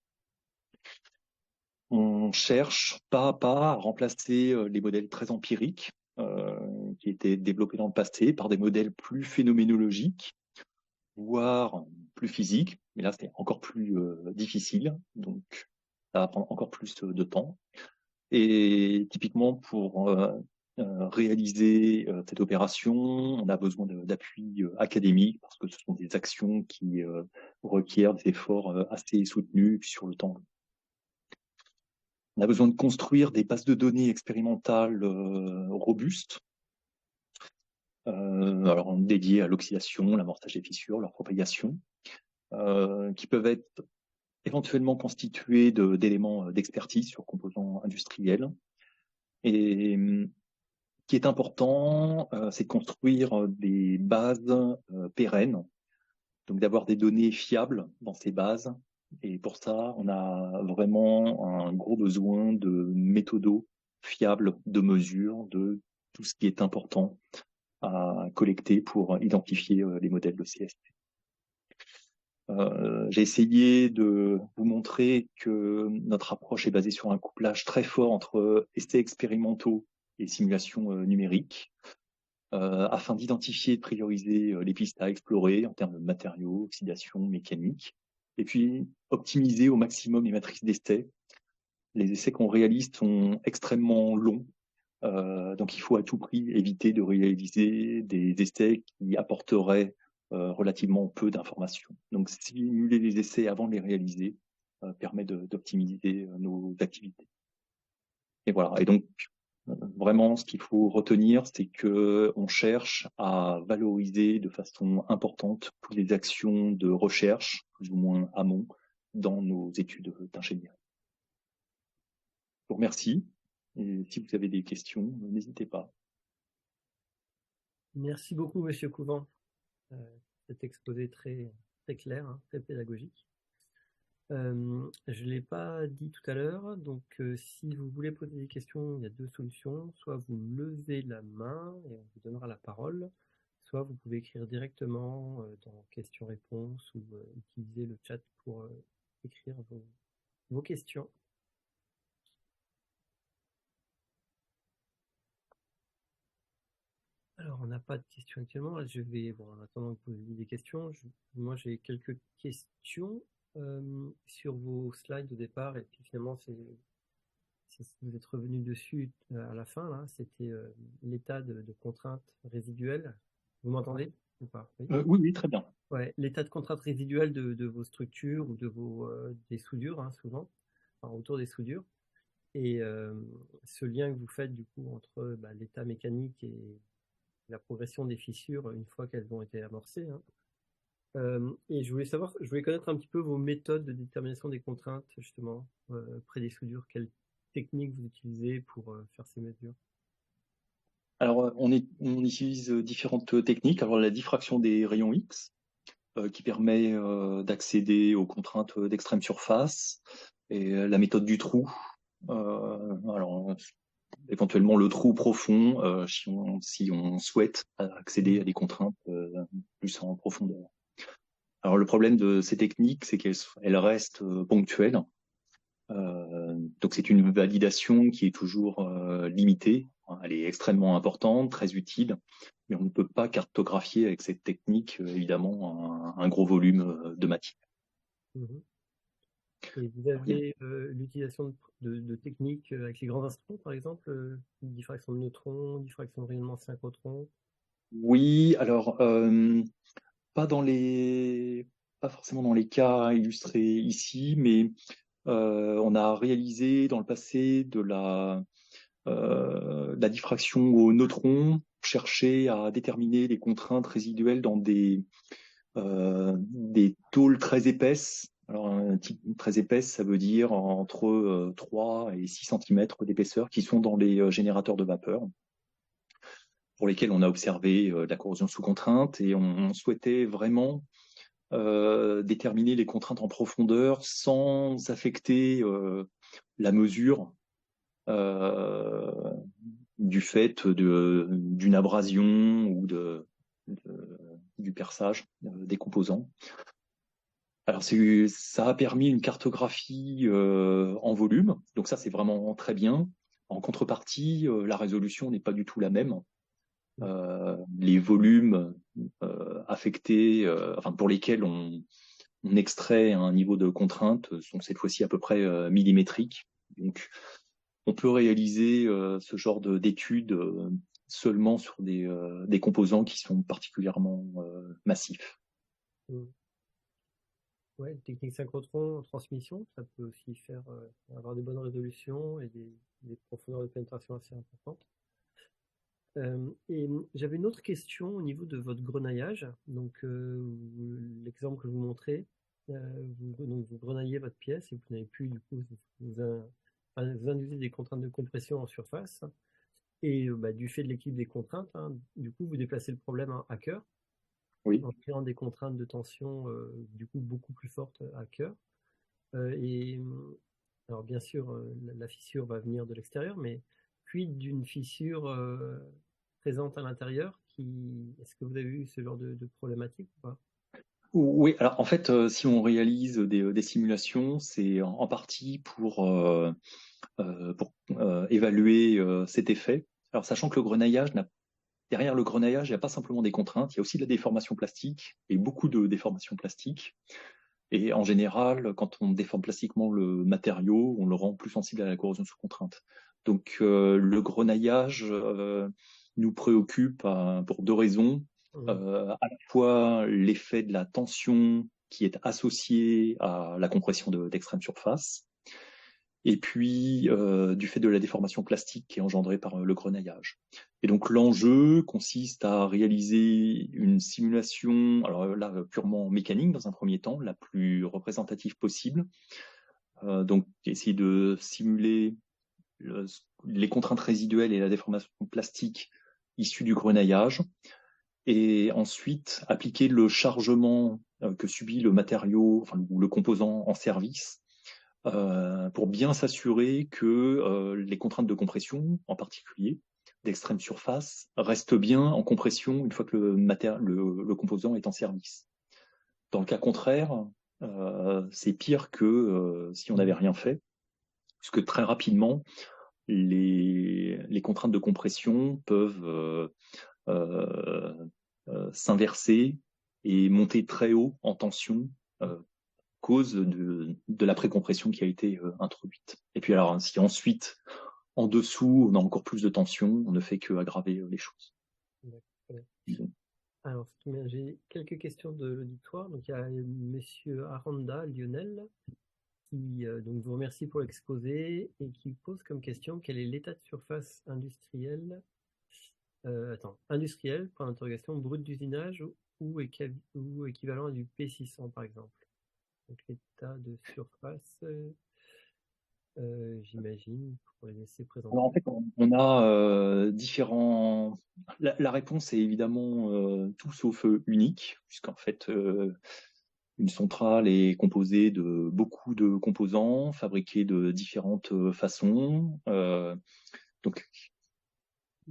On cherche pas à pas à remplacer les modèles très empiriques qui étaient développés dans le passé par des modèles plus phénoménologiques, voire plus physiques, mais là c'est encore plus difficile, donc ça va prendre encore plus de temps. Et typiquement pour réaliser cette opération, on a besoin d'appui académique parce que ce sont des actions qui requièrent des efforts assez soutenus sur le temps. On a besoin de construire des bases de données expérimentales robustes, alors dédiées à l'oxydation, l'amorçage des fissures, leur propagation, qui peuvent être éventuellement constituées d'éléments d'expertise sur composants industriels. Et ce qui est important, c'est de construire des bases pérennes, donc d'avoir des données fiables dans ces bases. Et pour ça, on a vraiment un gros besoin de méthodos fiables de mesure de tout ce qui est important à collecter pour identifier les modèles de CST. J'ai essayé de vous montrer que notre approche est basée sur un couplage très fort entre essais expérimentaux et simulations numériques, afin d'identifier et de prioriser les pistes à explorer en termes de matériaux, oxydation, mécanique, et puis optimiser au maximum les matrices d'essais. Les essais qu'on réalise sont extrêmement longs, donc il faut à tout prix éviter de réaliser des essais qui apporteraient relativement peu d'informations. Donc simuler les essais avant de les réaliser permet d'optimiser nos activités. Et voilà. Et donc vraiment, ce qu'il faut retenir, c'est que on cherche à valoriser de façon importante toutes les actions de recherche, plus ou moins amont, dans nos études d'ingénierie. Je vous remercie. Et si vous avez des questions, n'hésitez pas. Merci beaucoup, Monsieur Couvent. Cet exposé très, très clair, hein, très pédagogique. Je ne l'ai pas dit tout à l'heure, donc si vous voulez poser des questions, il y a deux solutions. Soit vous levez la main et on vous donnera la parole, soit vous pouvez écrire directement dans questions-réponses ou utiliser le chat pour écrire vos questions. Alors, on n'a pas de questions actuellement. Je vais, bon, en attendant que vous ayez des questions, moi j'ai quelques questions sur vos slides au départ, et puis finalement, vous êtes revenu dessus à la fin, là, c'était l'état de contrainte résiduelle. Vous m'entendez ou pas? Oui, oui, très bien. Ouais, l'état de contrainte résiduelle de vos structures ou de des soudures, hein, souvent, enfin, autour des soudures. Et ce lien que vous faites du coup entre l'état mécanique la progression des fissures une fois qu'elles ont été amorcées, hein. Et je voulais connaître un petit peu vos méthodes de détermination des contraintes, justement, près des soudures. Quelles techniques vous utilisez pour faire ces mesures? Alors, on utilise différentes techniques. Alors, la diffraction des rayons X, qui permet d'accéder aux contraintes d'extrême surface, et la méthode du trou. Alors, éventuellement le trou profond, si on souhaite accéder à des contraintes plus en profondeur. Alors, le problème de ces techniques, c'est qu'elles restent ponctuelles. Donc, c'est une validation qui est toujours limitée. Elle est extrêmement importante, très utile, mais on ne peut pas cartographier avec cette technique, évidemment, un gros volume de matière. Mhm. Et vous avez l'utilisation de techniques avec les grands instruments, par exemple, diffraction de neutrons, diffraction de rayonnement synchrotron. Oui, alors pas pas forcément dans les cas illustrés ici, mais on a réalisé dans le passé de la diffraction aux neutrons, chercher à déterminer les contraintes résiduelles dans des tôles très épaisses. Alors, un type très épaisse, ça veut dire entre 3 et 6 cm d'épaisseur, qui sont dans les générateurs de vapeur, pour lesquels on a observé de la corrosion sous contrainte, et on souhaitait vraiment déterminer les contraintes en profondeur sans affecter la mesure euh, du fait d'une abrasion ou du perçage des composants. Alors ça a permis une cartographie en volume, donc ça c'est vraiment très bien. En contrepartie, la résolution n'est pas du tout la même. Les volumes affectés, enfin pour lesquels on extrait un niveau de contrainte sont cette fois-ci à peu près millimétriques. Donc on peut réaliser ce genre d'études seulement sur des composants qui sont particulièrement massifs. Mm. Ouais, technique synchrotron en transmission, ça peut aussi faire avoir des bonnes résolutions et des profondeurs de pénétration assez importantes. J'avais une autre question au niveau de votre grenaillage. Donc, l'exemple que vous montrez, vous grenaillez votre pièce et vous n'avez plus, du coup, vous induisez des contraintes de compression en surface. Et bah, du fait de l'équilibre des contraintes, hein, du coup, vous déplacez le problème à cœur Oui. en créant des contraintes de tension, du coup, beaucoup plus fortes à cœur. Et alors, bien sûr, la fissure va venir de l'extérieur, mais puis d'une fissure présente à l'intérieur, est-ce que vous avez eu ce genre de problématique ou pas? Oui, alors en fait, si on réalise des simulations, c'est en partie pour évaluer cet effet. Alors sachant que derrière le grenaillage, il n'y a pas simplement des contraintes, il y a aussi de la déformation plastique, et beaucoup de déformation plastique. Et en général, quand on déforme plastiquement le matériau, on le rend plus sensible à la corrosion sous contrainte. Donc le grenaillage nous préoccupe pour deux raisons. Mhm. À la fois l'effet de la tension qui est associée à la compression d'extrême surface, et puis du fait de la déformation plastique qui est engendrée par le grenaillage. Et donc l'enjeu consiste à réaliser une simulation, alors là purement mécanique dans un premier temps, la plus représentative possible. Donc essayer de simuler les contraintes résiduelles et la déformation plastique issue du grenaillage, et ensuite appliquer le chargement que subit le matériau, enfin, ou le composant en service, pour bien s'assurer que les contraintes de compression, en particulier d'extrême surface, restent bien en compression une fois que le composant est en service. Dans le cas contraire, c'est pire que si on n'avait rien fait, puisque très rapidement, les contraintes de compression peuvent s'inverser et monter très haut en tension, cause de la précompression qui a été introduite. Et puis alors, si ensuite, en dessous, on a encore plus de tension, on ne fait que aggraver les choses. D'accord. Alors, j'ai quelques questions de l'auditoire. Donc, il y a Monsieur Aranda, Lionel, qui donc vous remercie pour l'exposé et qui pose comme question quel est l'état de surface industriel Industriel, point d'interrogation, brut d'usinage ou équivalent du P600 par exemple. Donc l'état de surface, j'imagine, pour les laisser présenter. Alors en fait, on a différents. La réponse est évidemment tout sauf unique, puisqu'en fait, une centrale est composée de beaucoup de composants fabriqués de différentes façons. Donc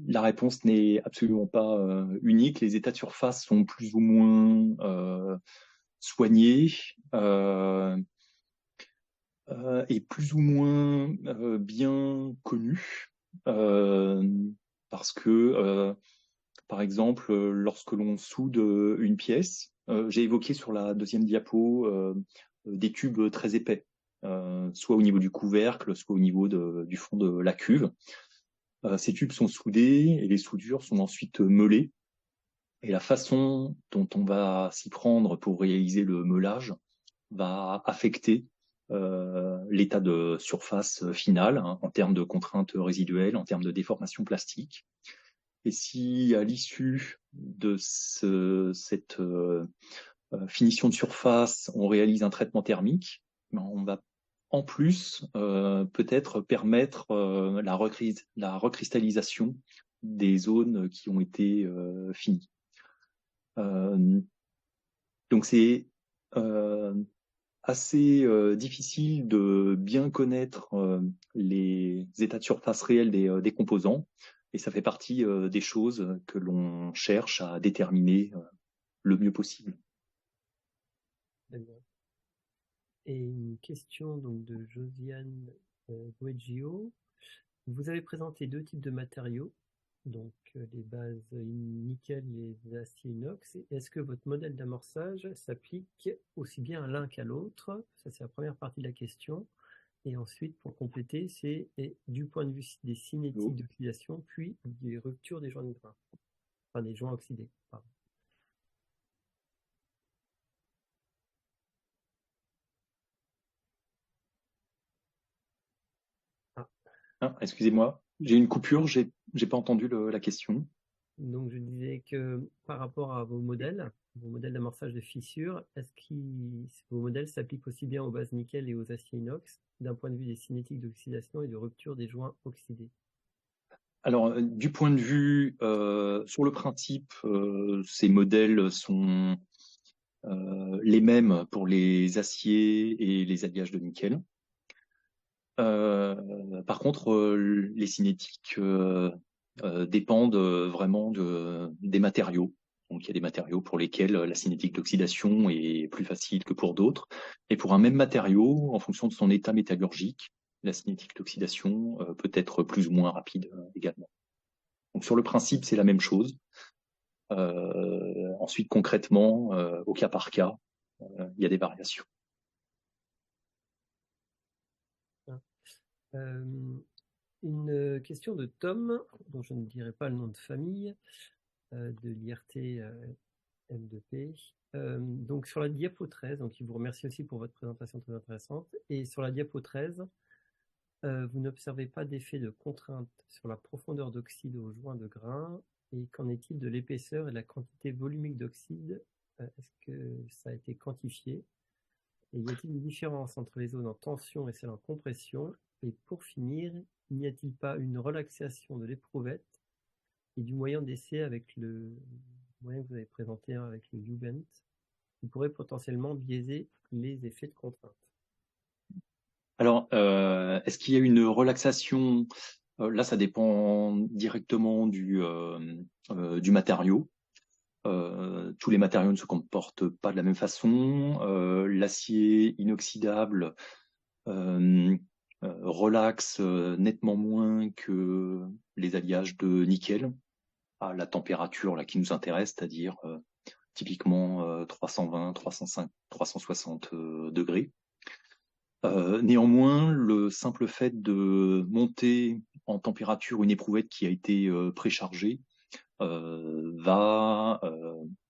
la réponse n'est absolument pas unique. Les états de surface sont plus ou moins soignés. Est plus ou moins bien connu parce que, par exemple, lorsque l'on soude une pièce, j'ai évoqué sur la deuxième diapo des tubes très épais, soit au niveau du couvercle, soit au niveau du fond de la cuve. Ces tubes sont soudés et les soudures sont ensuite meulées. Et la façon dont on va s'y prendre pour réaliser le meulage va affecter l'état de surface finale hein, en termes de contraintes résiduelles, en termes de déformation plastique. Et si à l'issue de cette finition de surface, on réalise un traitement thermique, on va en plus peut-être permettre la recristallisation des zones qui ont été finies. Donc c'est assez difficile de bien connaître les états de surface réels des composants, et ça fait partie des choses que l'on cherche à déterminer le mieux possible. Et une question donc de Josiane Gueggio. Vous avez présenté deux types de matériaux, donc les bases nickel et les aciers inox. Est-ce que votre modèle d'amorçage s'applique aussi bien à l'un qu'à l'autre? Ça, c'est la première partie de la question. Et ensuite, pour compléter, c'est du point de vue des cinétiques d'oxydation, puis des ruptures des joints de grain. Enfin, des joints oxydés, pardon. Ah, excusez-moi, j'ai une coupure, j'ai pas entendu la question. Donc, je disais que par rapport à vos modèles d'amorçage de fissures, est-ce que vos modèles s'appliquent aussi bien aux bases nickel et aux aciers inox d'un point de vue des cinétiques d'oxydation et de rupture des joints oxydés? Alors, du point de vue, sur le principe, ces modèles sont les mêmes pour les aciers et les alliages de nickel. Par contre, les cinétiques dépendent vraiment des matériaux. Donc, il y a des matériaux pour lesquels la cinétique d'oxydation est plus facile que pour d'autres. Et pour un même matériau, en fonction de son état métallurgique, la cinétique d'oxydation peut être plus ou moins rapide également. Donc, sur le principe, c'est la même chose. Ensuite, concrètement, au cas par cas, il y a des variations. Une question de Tom, dont je ne dirai pas le nom de famille, de l'IRT M2P. Donc sur la diapo 13, donc il vous remercie aussi pour votre présentation très intéressante. Et sur la diapo 13, vous n'observez pas d'effet de contrainte sur la profondeur d'oxyde au joint de grain. Et qu'en est-il de l'épaisseur et de la quantité volumique d'oxyde? Est-ce que ça a été quantifié? Et y a-t-il une différence entre les zones en tension et celles en compression? Et pour finir, n'y a-t-il pas une relaxation de l'éprouvette et du moyen d'essai avec le moyen que vous avez présenté avec le U-Bent qui pourrait potentiellement biaiser les effets de contrainte? Alors, est-ce qu'il y a une relaxation? Là, ça dépend directement du matériau. Tous les matériaux ne se comportent pas de la même façon. L'acier inoxydable relaxe nettement moins que les alliages de nickel à la température là qui nous intéresse, c'est-à-dire typiquement 320, 305, 360 degrés. Néanmoins, le simple fait de monter en température une éprouvette qui a été préchargée va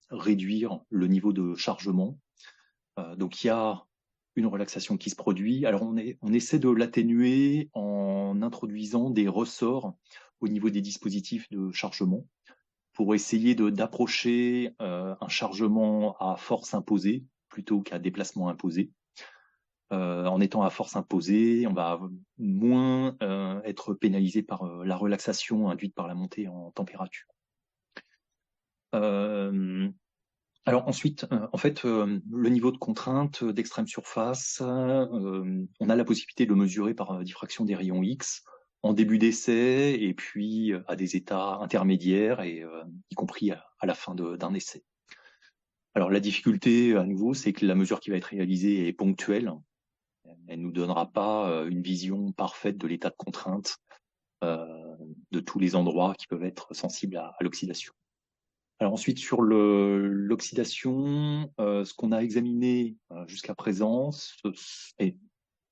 réduire le niveau de chargement. Donc il y a une relaxation qui se produit. Alors on essaie de l'atténuer en introduisant des ressorts au niveau des dispositifs de chargement. pour essayer d'approcher un chargement à force imposée plutôt qu'à déplacement imposé. En étant à force imposée, on va moins être pénalisé par la relaxation induite par la montée en température. Alors ensuite, en fait, le niveau de contrainte d'extrême surface, on a la possibilité de le mesurer par diffraction des rayons X en début d'essai et puis à des états intermédiaires et y compris à la fin d'un essai. Alors la difficulté à nouveau, c'est que la mesure qui va être réalisée est ponctuelle. Elle nous donnera pas une vision parfaite de l'état de contrainte de tous les endroits qui peuvent être sensibles à l'oxydation. Alors ensuite, sur l'oxydation, ce qu'on a examiné jusqu'à présent, et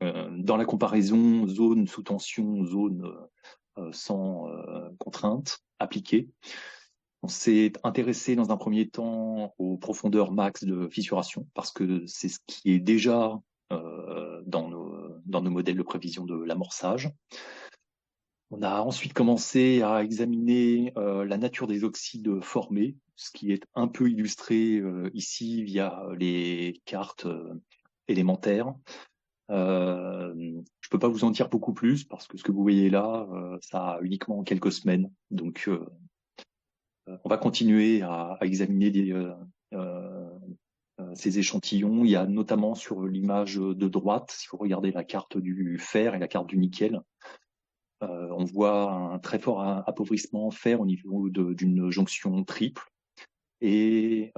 dans la comparaison zone sous tension, zone sans contrainte appliquée, on s'est intéressé dans un premier temps aux profondeurs max de fissuration, parce que c'est ce qui est déjà dans nos modèles de prévision de l'amorçage. On a ensuite commencé à examiner la nature des oxydes formés, ce qui est un peu illustré ici via les cartes élémentaires. Je peux pas vous en dire beaucoup plus parce que ce que vous voyez là, ça a uniquement quelques semaines. Donc, on va continuer à examiner ces échantillons. Il y a notamment sur l'image de droite, si vous regardez la carte du fer et la carte du nickel, on voit un très fort appauvrissement en fer au niveau d'une jonction triple. Et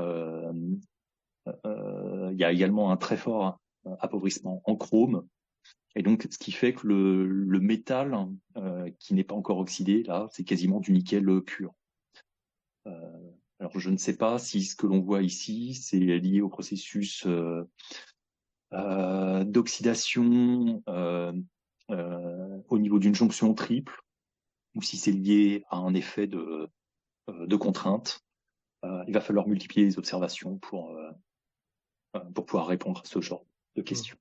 il y a également un très fort appauvrissement en chrome. Et donc, ce qui fait que le métal qui n'est pas encore oxydé, là, c'est quasiment du nickel pur. Alors, je ne sais pas si ce que l'on voit ici, c'est lié au processus d'oxydation au niveau d'une jonction triple, ou si c'est lié à un effet de contrainte. Il va falloir multiplier les observations pour pouvoir répondre à ce genre de questions.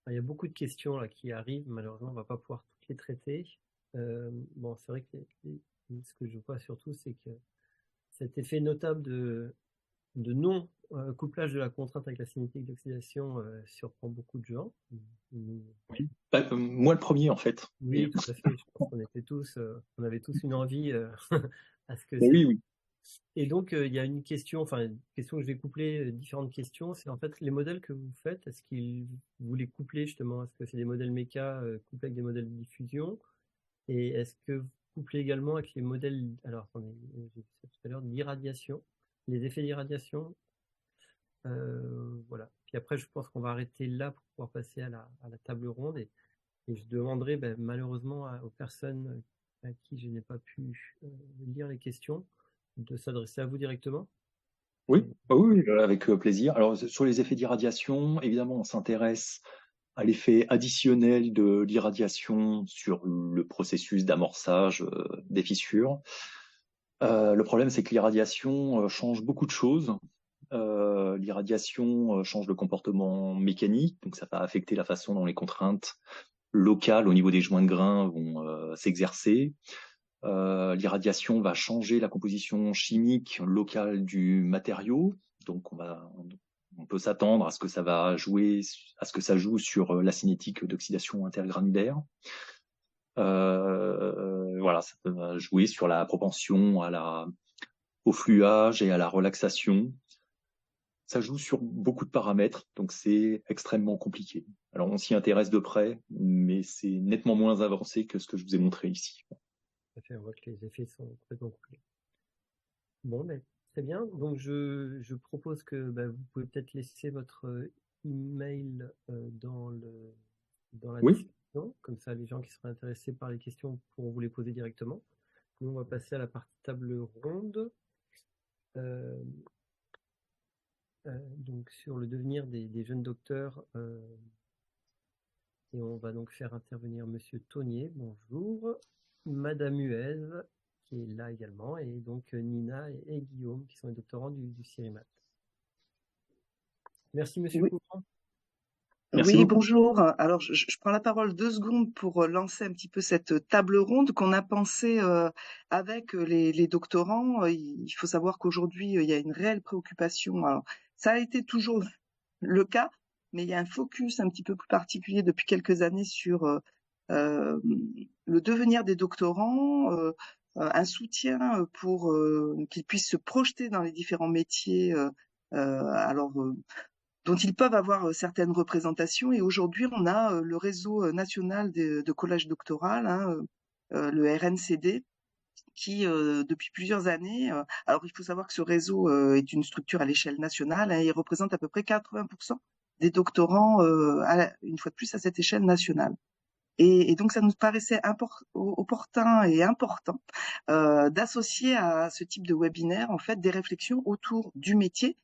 Il y a beaucoup de questions là qui arrivent, malheureusement on va pas pouvoir toutes les traiter. Bon, c'est vrai que ce que je vois surtout, c'est que cet effet notable de non couplage de la contrainte avec la cinétique d'oxydation surprend beaucoup de gens. Oui. Moi le premier en fait. Oui, tout à fait. Je pense qu'on était tous, on avait tous une envie à ce que Oui, oui. Et donc il y a une question, enfin une question que je vais coupler différentes questions. C'est en fait les modèles que vous faites. Est-ce qu'ils vous les couplez justement? Est-ce que c'est des modèles méca couplés avec des modèles de diffusion? Et est-ce que vous couplez également avec les modèles, alors attendez, j'ai dit ça tout à l'heure, d'irradiation, les effets d'irradiation, voilà. Puis après, je pense qu'on va arrêter là pour pouvoir passer à la table ronde et je demanderai malheureusement aux personnes à qui je n'ai pas pu lire les questions de s'adresser à vous directement. Oui, oui, avec plaisir. Alors sur les effets d'irradiation, évidemment, on s'intéresse à l'effet additionnel de l'irradiation sur le processus d'amorçage des fissures. Le problème, c'est que l'irradiation change beaucoup de choses. L'irradiation change le comportement mécanique, donc ça va affecter la façon dont les contraintes locales au niveau des joints de grains vont s'exercer. L'irradiation va changer la composition chimique locale du matériau, donc on peut s'attendre à ce que ça joue sur la cinétique d'oxydation intergranulaire. Voilà, ça peut jouer sur la propension au fluage et à la relaxation. Ça joue sur beaucoup de paramètres, donc c'est extrêmement compliqué. Alors on s'y intéresse de près, mais c'est nettement moins avancé que ce que je vous ai montré ici. On voit que les effets sont complètement couplés. Bon, très bien. Donc je propose que vous pouvez peut-être laisser votre email dans la Oui. description, comme ça les gens qui seraient intéressés par les questions pourront vous les poser directement. Nous, on va passer à la partie table ronde. Donc sur le devenir des jeunes docteurs, et on va donc faire intervenir Monsieur Taunier, bonjour, Madame Huez, qui est là également, et donc Nina et Guillaume, qui sont les doctorants du CIRIMAT. Merci Monsieur Oui. Courant. Merci Oui, beaucoup. bonjour. Alors, je prends la parole 2 secondes pour lancer un petit peu cette table ronde qu'on a pensée avec les doctorants. Il faut savoir qu'aujourd'hui, il y a une réelle préoccupation. Alors, ça a été toujours le cas, mais il y a un focus un petit peu plus particulier depuis quelques années sur le devenir des doctorants, un soutien pour qu'ils puissent se projeter dans les différents métiers. Alors dont ils peuvent avoir certaines représentations. Et aujourd'hui, on a le réseau national de collèges doctoral, hein, le RNCD, qui depuis plusieurs années, alors il faut savoir que ce réseau est une structure à l'échelle nationale, hein, il représente à peu près 80% des doctorants, une fois de plus, à cette échelle nationale. Et donc, ça nous paraissait opportun et important d'associer à ce type de webinaire, en fait, des réflexions autour du métier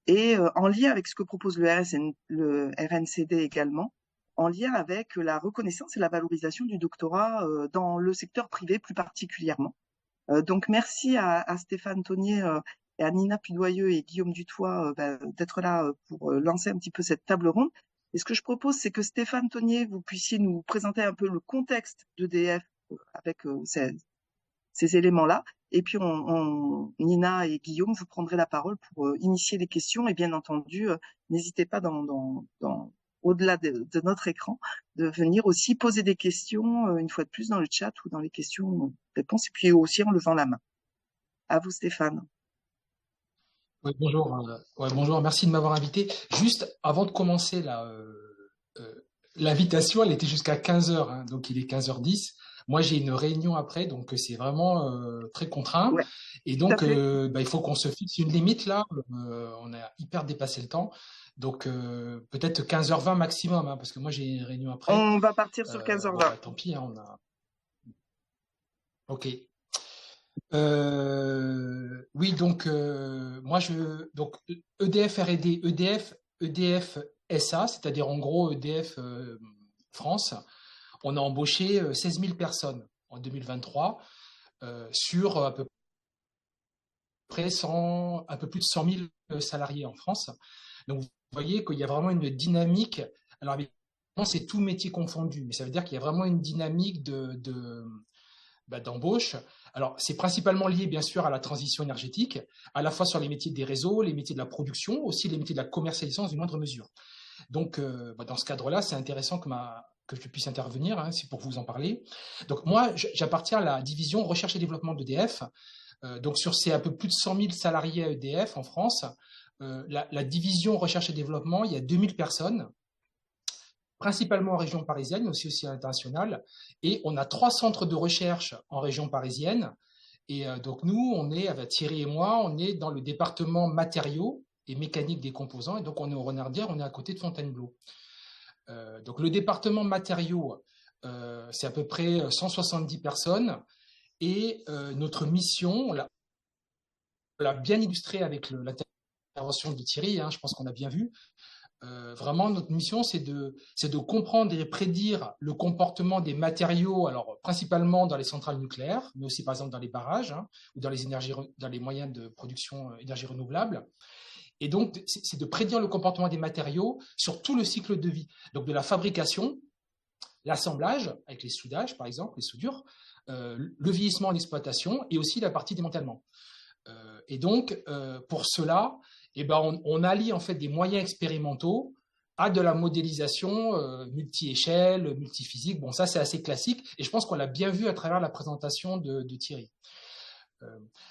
et en lien avec ce que propose le RNCD également, en lien avec la reconnaissance et la valorisation du doctorat dans le secteur privé plus particulièrement. Donc, merci à Stéphane Tonnier et à Nina Pudoyeux et Guillaume Dutoit d'être là pour lancer un petit peu cette table ronde. Et ce que je propose, c'est que Stéphane Tonnier, vous puissiez nous présenter un peu le contexte d'EDF avec ces éléments-là. Et puis, Nina et Guillaume, vous prendrez la parole pour initier les questions. Et bien entendu, n'hésitez pas au-delà de notre écran, de venir aussi poser des questions, une fois de plus, dans le chat ou dans les questions-réponses, et puis aussi en levant la main. À vous, Stéphane. Ouais, bonjour, bonjour, merci de m'avoir invité. Juste avant de commencer l'invitation, elle était jusqu'à 15h, hein, donc il est 15h10. Moi, j'ai une réunion après, donc c'est vraiment très contraint. Ouais, Et tout à donc, fait. il faut qu'on se fixe une limite là. On a hyper dépassé le temps. Donc, peut-être 15h20 maximum, hein, parce que moi, j'ai une réunion après. On va partir sur Bon, 15h20. bah, tant pis, hein, on a. Ok. Oui, donc donc EDF R&D, EDF SA, c'est-à-dire en gros EDF France, on a embauché 16 000 personnes en 2023 sur à peu près un peu plus de 100 000 salariés en France. Donc vous voyez qu'il y a vraiment une dynamique. Alors évidemment, c'est tout métier confondu, mais ça veut dire qu'il y a vraiment une dynamique d'embauche. Alors, c'est principalement lié, bien sûr, à la transition énergétique, à la fois sur les métiers des réseaux, les métiers de la production, aussi les métiers de la commercialisation dans une moindre mesure. Donc, dans ce cadre-là, c'est intéressant que je puisse intervenir, hein, c'est pour vous en parler. Donc, moi, j'appartiens à la division recherche et développement d'EDF. Donc, sur ces un peu plus de 100 000 salariés à EDF en France, la division recherche et développement, il y a 2000 personnes, principalement en région parisienne, mais aussi à l'international. Et on a 3 centres de recherche en région parisienne. Et donc nous, avec Thierry et moi, on est dans le département matériaux et mécanique des composants. Et donc on est au Renardière, on est à côté de Fontainebleau. Donc le département matériaux, c'est à peu près 170 personnes. Et notre mission, on l'a bien illustré avec l'intervention de Thierry, hein, je pense qu'on a bien vu. Vraiment, notre mission, c'est de comprendre et prédire le comportement des matériaux, alors principalement dans les centrales nucléaires, mais aussi par exemple dans les barrages, hein, ou dans les moyens de production énergie renouvelable. Et donc, c'est de prédire le comportement des matériaux sur tout le cycle de vie. Donc, de la fabrication, l'assemblage, avec les soudages, par exemple, les soudures, le vieillissement en exploitation, et aussi la partie démantèlement. Et donc, pour cela, on allie en fait des moyens expérimentaux à de la modélisation multi-échelle, multiphysique. Bon, ça, c'est assez classique, et je pense qu'on l'a bien vu à travers la présentation de Thierry.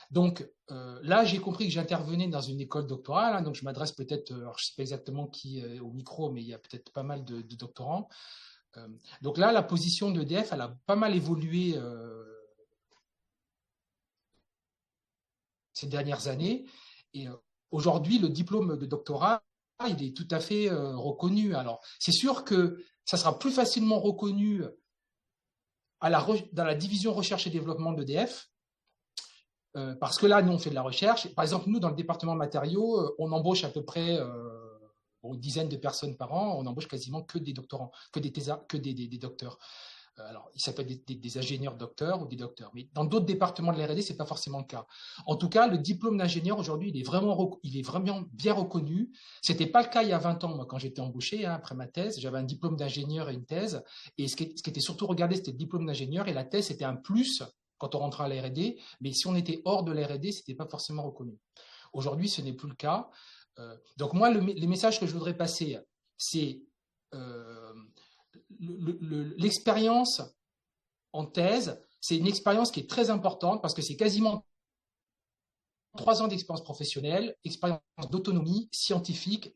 Donc, là, j'ai compris que j'intervenais dans une école doctorale, hein, donc je m'adresse peut-être, alors je ne sais pas exactement qui est au micro, mais il y a peut-être pas mal de doctorants. Donc là, la position d'EDF, elle a pas mal évolué ces dernières années. Et aujourd'hui, le diplôme de doctorat, il est tout à fait reconnu. Alors, c'est sûr que ça sera plus facilement reconnu dans la division recherche et développement d'EDF, parce que là, nous, on fait de la recherche. Par exemple, nous, dans le département matériaux, on embauche à peu près une dizaine de personnes par an. On embauche quasiment que des doctorants, que des docteurs. Alors, ça peut être des ingénieurs docteurs ou des docteurs, mais dans d'autres départements de la R&D, c'est pas forcément le cas. En tout cas, le diplôme d'ingénieur aujourd'hui, il est vraiment bien reconnu. C'était pas le cas il y a 20 ans, moi, quand j'étais embauché, hein, après ma thèse. J'avais un diplôme d'ingénieur et une thèse. Et ce qui était surtout regardé, c'était le diplôme d'ingénieur, et la thèse, c'était un plus quand on rentrait à la R&D. Mais si on était hors de la R&D, c'était pas forcément reconnu. Aujourd'hui, ce n'est plus le cas. Donc moi, les messages que je voudrais passer, c'est l'expérience en thèse, c'est une expérience qui est très importante parce que c'est quasiment 3 ans d'expérience professionnelle, expérience d'autonomie scientifique,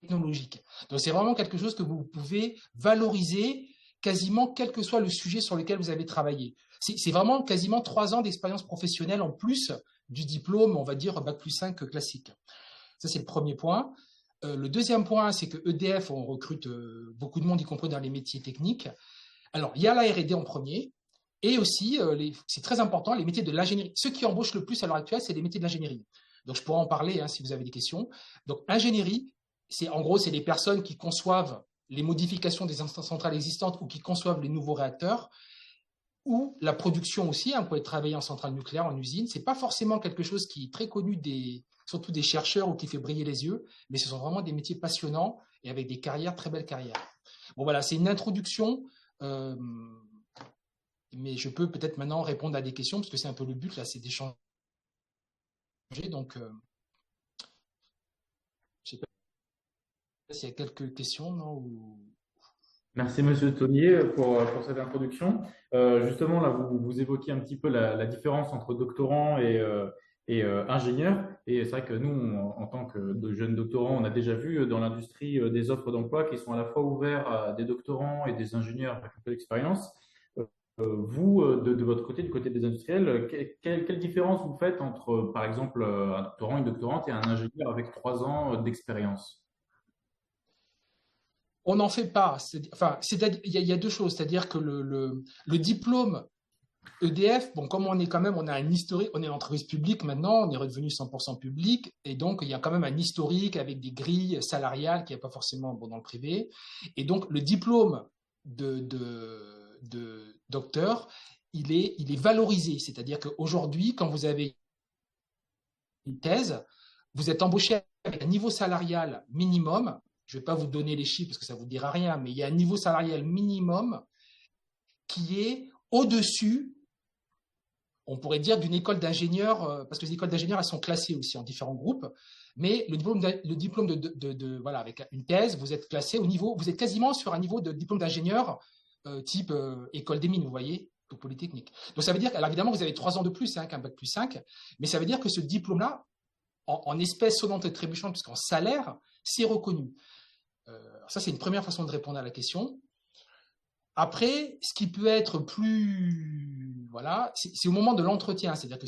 technologique. Donc c'est vraiment quelque chose que vous pouvez valoriser quasiment quel que soit le sujet sur lequel vous avez travaillé. C'est vraiment quasiment 3 ans d'expérience professionnelle en plus du diplôme, on va dire Bac+5 classique. Ça, c'est le premier point. Le deuxième point, c'est que EDF, on recrute beaucoup de monde, y compris dans les métiers techniques. Alors, il y a la R&D en premier, et aussi, c'est très important, les métiers de l'ingénierie. Ceux qui embauchent le plus à l'heure actuelle, c'est les métiers de l'ingénierie. Donc, je pourrais en parler hein, si vous avez des questions. Donc, ingénierie, en gros, c'est les personnes qui conçoivent les modifications des instances centrales existantes ou qui conçoivent les nouveaux réacteurs, ou la production aussi. Hein, vous pouvez travailler en centrale nucléaire, en usine. C'est pas forcément quelque chose qui est très connu surtout des chercheurs ou qui fait briller les yeux, mais ce sont vraiment des métiers passionnants et avec des carrières, très belles carrières. Bon voilà, c'est une introduction, mais je peux peut-être maintenant répondre à des questions, parce que c'est un peu le but, là, c'est d'échanger. Donc, je ne sais pas s'il y a quelques questions, non ou... Merci Monsieur Tonnier pour cette introduction. Justement, là, vous évoquiez un petit peu la différence entre doctorant et ingénieur. Et c'est vrai que nous, en tant que de jeunes doctorants, on a déjà vu dans l'industrie des offres d'emploi qui sont à la fois ouvertes à des doctorants et des ingénieurs avec un peu d'expérience. Vous, de votre côté, du côté des industriels, quelle différence vous faites entre, par exemple, un doctorant, une doctorante et un ingénieur avec 3 ans d'expérience? On n'en fait pas. Enfin, il y a deux choses. C'est-à-dire que le diplôme EDF, bon, comme on a un historique, on est une entreprise publique maintenant, on est redevenu 100% public, et donc il y a quand même un historique avec des grilles salariales qui n'est pas forcément bon dans le privé. Et donc le diplôme de docteur, il est valorisé. C'est-à-dire qu'aujourd'hui, quand vous avez une thèse, vous êtes embauché avec un niveau salarial minimum. Je ne vais pas vous donner les chiffres parce que ça ne vous dira rien, mais il y a un niveau salarial minimum qui est au-dessus, on pourrait dire, d'une école d'ingénieur, parce que les écoles d'ingénieurs, elles sont classées aussi en différents groupes, mais le diplôme voilà, avec une thèse, vous êtes classé au niveau, vous êtes quasiment sur un niveau de diplôme d'ingénieur type école des mines, vous voyez, ou polytechnique. Donc ça veut dire, alors évidemment, vous avez 3 ans de plus hein, qu'un Bac+5, mais ça veut dire que ce diplôme-là, en espèces sonnantes et trébuchantes, puisqu'en salaire, c'est reconnu. Ça, c'est une première façon de répondre à la question. Après, ce qui peut être plus... Voilà, c'est au moment de l'entretien. C'est-à-dire que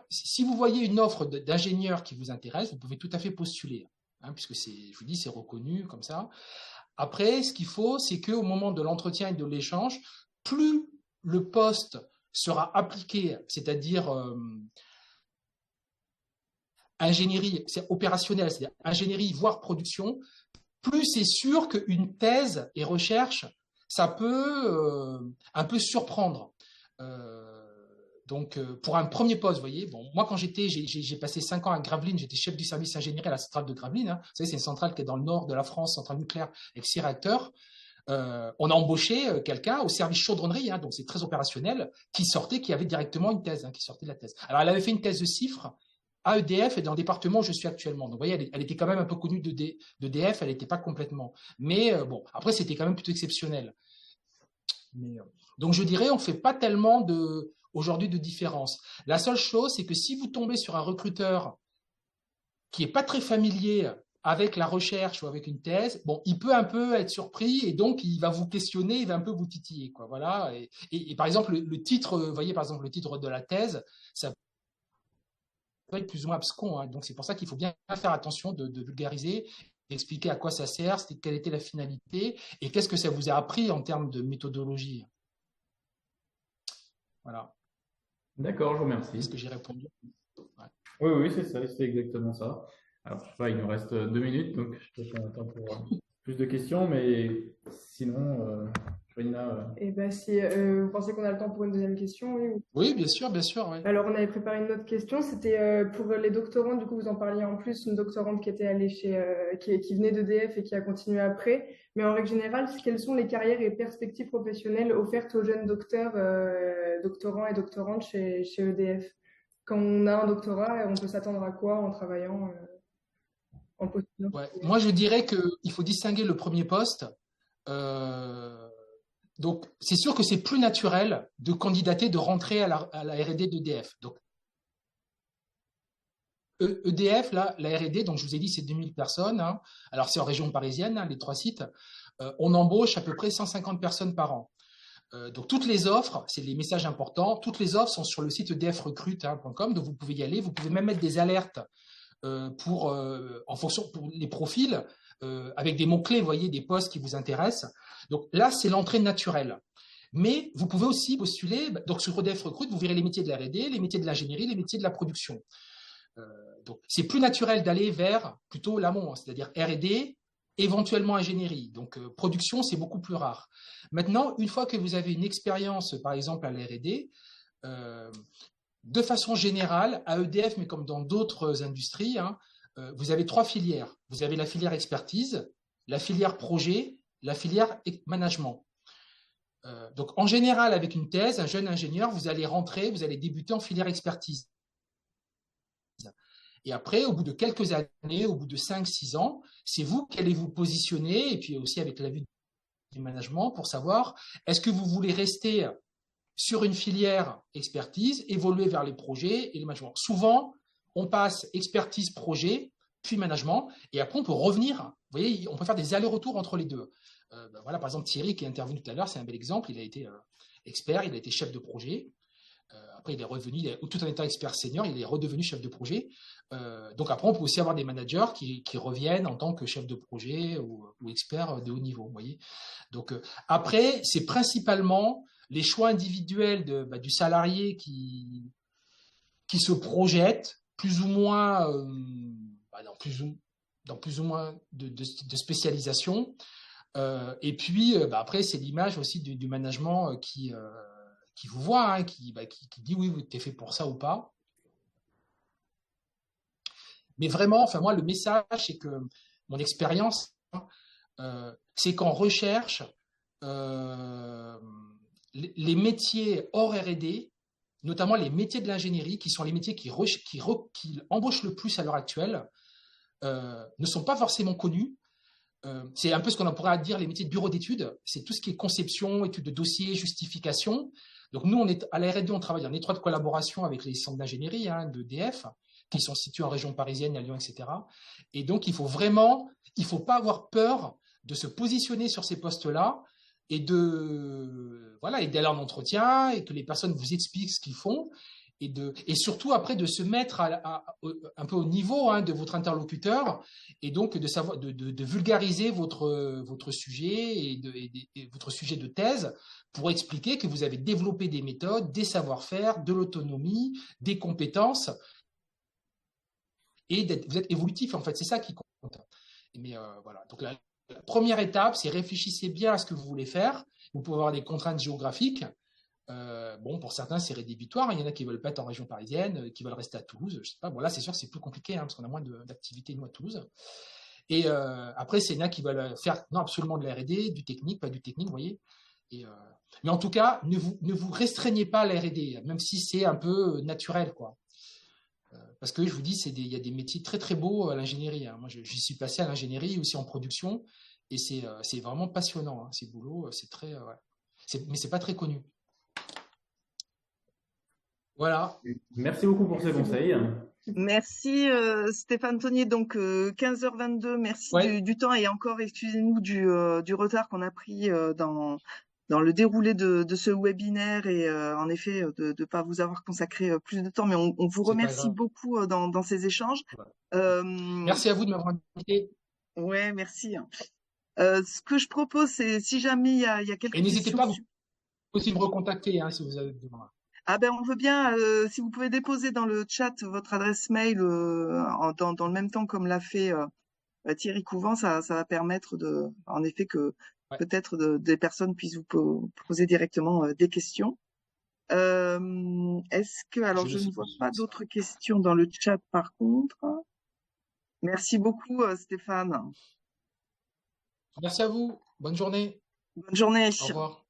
si vous voyez une offre d'ingénieur qui vous intéresse, vous pouvez tout à fait postuler, hein, puisque je vous dis, c'est reconnu comme ça. Après, ce qu'il faut, c'est qu'au moment de l'entretien et de l'échange, plus le poste sera appliqué, c'est-à-dire ingénierie, c'est opérationnel, c'est-à-dire ingénierie, voire production, plus c'est sûr qu'une thèse et recherche, ça peut un peu surprendre. Donc, pour un premier poste, vous voyez, bon, moi, quand j'ai passé 5 ans à Gravelines, j'étais chef du service ingénierie à la centrale de Gravelines. Hein. Vous savez, c'est une centrale qui est dans le nord de la France, centrale nucléaire avec 6 réacteurs. On a embauché quelqu'un au service chaudronnerie, hein, donc c'est très opérationnel, qui avait directement une thèse, hein, qui sortait de la thèse. Alors, elle avait fait une thèse de chiffres à EDF et dans le département où je suis actuellement. Donc, vous voyez, elle était quand même un peu connue d'EDF, elle n'était pas complètement. Mais bon, après, c'était quand même plutôt exceptionnel. Donc, je dirais, on ne fait pas tellement aujourd'hui de différence. La seule chose, c'est que si vous tombez sur un recruteur qui n'est pas très familier avec la recherche ou avec une thèse, bon, il peut un peu être surpris et donc il va vous questionner, il va un peu vous titiller, quoi. Voilà. Et par exemple, le titre, vous voyez, par exemple, le titre de la thèse, ça peut être plus ou moins abscon, hein. Donc c'est pour ça qu'il faut bien faire attention de vulgariser, d'expliquer à quoi ça sert, quelle était la finalité et qu'est-ce que ça vous a appris en termes de méthodologie. Voilà. D'accord, je vous remercie. Est-ce que j'ai répondu? Ouais. Oui, c'est ça, c'est exactement ça. Alors, je sais pas, il nous reste 2 minutes, donc je peux faire un temps pour plus de questions, mais sinon, Corinna, Et ben, si vous pensez qu'on a le temps pour une deuxième question, oui. Oui, bien sûr, oui. Alors, on avait préparé une autre question. C'était pour les doctorants. Du coup, vous en parliez en plus, une doctorante qui était allée qui venait d'EDF et qui a continué après. Mais en règle générale, quelles sont les carrières et perspectives professionnelles offertes aux jeunes docteurs, doctorants et doctorantes chez EDF? Quand on a un doctorat, on peut s'attendre à quoi en travaillant en postulant? Ouais. Moi, je dirais qu'il faut distinguer le premier poste. Donc, c'est sûr que c'est plus naturel de candidater, de rentrer à la R&D d'EDF. Donc, EDF, là, la R&D, donc je vous ai dit, c'est 2000 personnes. Hein. Alors, c'est en région parisienne, hein, les 3 sites. On embauche à peu près 150 personnes par an. Donc, toutes les offres, c'est les messages importants, toutes les offres sont sur le site edfrecrute.com, donc vous pouvez y aller. Vous pouvez même mettre des alertes en fonction pour les profils, avec des mots-clés, vous voyez, des postes qui vous intéressent. Donc là, c'est l'entrée naturelle. Mais vous pouvez aussi postuler, donc sur EDF Recrute, vous verrez les métiers de la R&D, les métiers de l'ingénierie, les métiers de la production. Donc c'est plus naturel d'aller vers plutôt l'amont, hein, c'est-à-dire R&D, éventuellement ingénierie. Donc production, c'est beaucoup plus rare. Maintenant, une fois que vous avez une expérience, par exemple à la R&D, de façon générale, à EDF, mais comme dans d'autres industries, hein, vous avez 3 filières. Vous avez la filière expertise, la filière projet, la filière management. Donc, en général, avec une thèse, un jeune ingénieur, vous allez débuter en filière expertise. Et après, au bout de quelques années, au bout de 5-6 ans, c'est vous qui allez vous positionner, et puis aussi avec la vue du management, pour savoir est-ce que vous voulez rester sur une filière expertise, évoluer vers les projets et le management. Souvent, on passe expertise, projet, puis management, et après on peut revenir. Vous voyez, on peut faire des allers-retours entre les deux. Voilà, par exemple, Thierry qui est intervenu tout à l'heure, c'est un bel exemple. Il a été expert, il a été chef de projet. Après, il est revenu, tout en étant expert senior, il est redevenu chef de projet. Donc après, on peut aussi avoir des managers qui reviennent en tant que chef de projet ou expert de haut niveau. Vous voyez. Donc après, c'est principalement les choix individuels du salarié qui se projette plus ou moins dans plus ou moins de spécialisation. Et puis après, c'est l'image aussi du management qui vous voit, hein, qui dit oui, tu es fait pour ça ou pas. Mais vraiment, enfin moi, le message, c'est que mon expérience, c'est qu'en recherche, les métiers hors R&D, notamment les métiers de l'ingénierie, qui sont les métiers qui embauchent le plus à l'heure actuelle, ne sont pas forcément connus. C'est un peu ce qu'on pourrait dire les métiers de bureau d'études. C'est tout ce qui est conception, étude de dossier, justification. Donc nous, à la R&D, on travaille en étroite collaboration avec les centres d'ingénierie d'EDF, qui sont situés en région parisienne, à Lyon, etc. Et donc, il faut pas avoir peur de se positionner sur ces postes-là et d'aller en entretien et que les personnes vous expliquent ce qu'ils font et surtout après de se mettre un peu au niveau, hein, de votre interlocuteur et donc de vulgariser votre sujet et votre sujet de thèse pour expliquer que vous avez développé des méthodes, des savoir-faire, de l'autonomie, des compétences et vous êtes évolutif, en fait, c'est ça qui compte. Mais voilà, donc la première étape, c'est réfléchissez bien à ce que vous voulez faire. Vous pouvez avoir des contraintes géographiques. Pour certains, c'est rédhibitoire. Il y en a qui veulent pas être en région parisienne, qui veulent rester à Toulouse. Je sais pas. Bon, là, c'est sûr, c'est plus compliqué, hein, parce qu'on a moins d'activités, nous, à Toulouse. Et après, c'est là qui veulent faire non absolument de la R&D, du technique, pas du technique, vous voyez. Mais en tout cas, ne vous restreignez pas à la R&D, même si c'est un peu naturel, quoi. Parce que je vous dis, il y a des métiers très très beaux à l'ingénierie. Hein. Moi, j'y suis passé à l'ingénierie, aussi en production, et c'est vraiment passionnant. Hein. Ces boulots, c'est très, mais c'est pas très connu. Voilà. Merci beaucoup pour ces conseils. Merci Stéphane Tonnier. Donc 15h22, merci du temps et encore excusez-nous du retard qu'on a pris dans le déroulé de ce webinaire et en effet de ne pas vous avoir consacré plus de temps, mais on vous remercie beaucoup dans ces échanges. Merci à vous de m'avoir invité. Ouais, merci. Ce que je propose, c'est si jamais il y a quelques questions. Et n'hésitez pas aussi me recontacter si vous avez besoin. Ah ben on veut bien, si vous pouvez déposer dans le chat votre adresse mail dans le même temps comme l'a fait Thierry Couvent, ça va permettre en effet que Ouais. peut-être des personnes puissent vous poser directement des questions. Est-ce que, alors je ne vois pas d'autres questions dans le chat par contre. Merci beaucoup Stéphane. Merci à vous. Bonne journée. Bonne journée. Au revoir.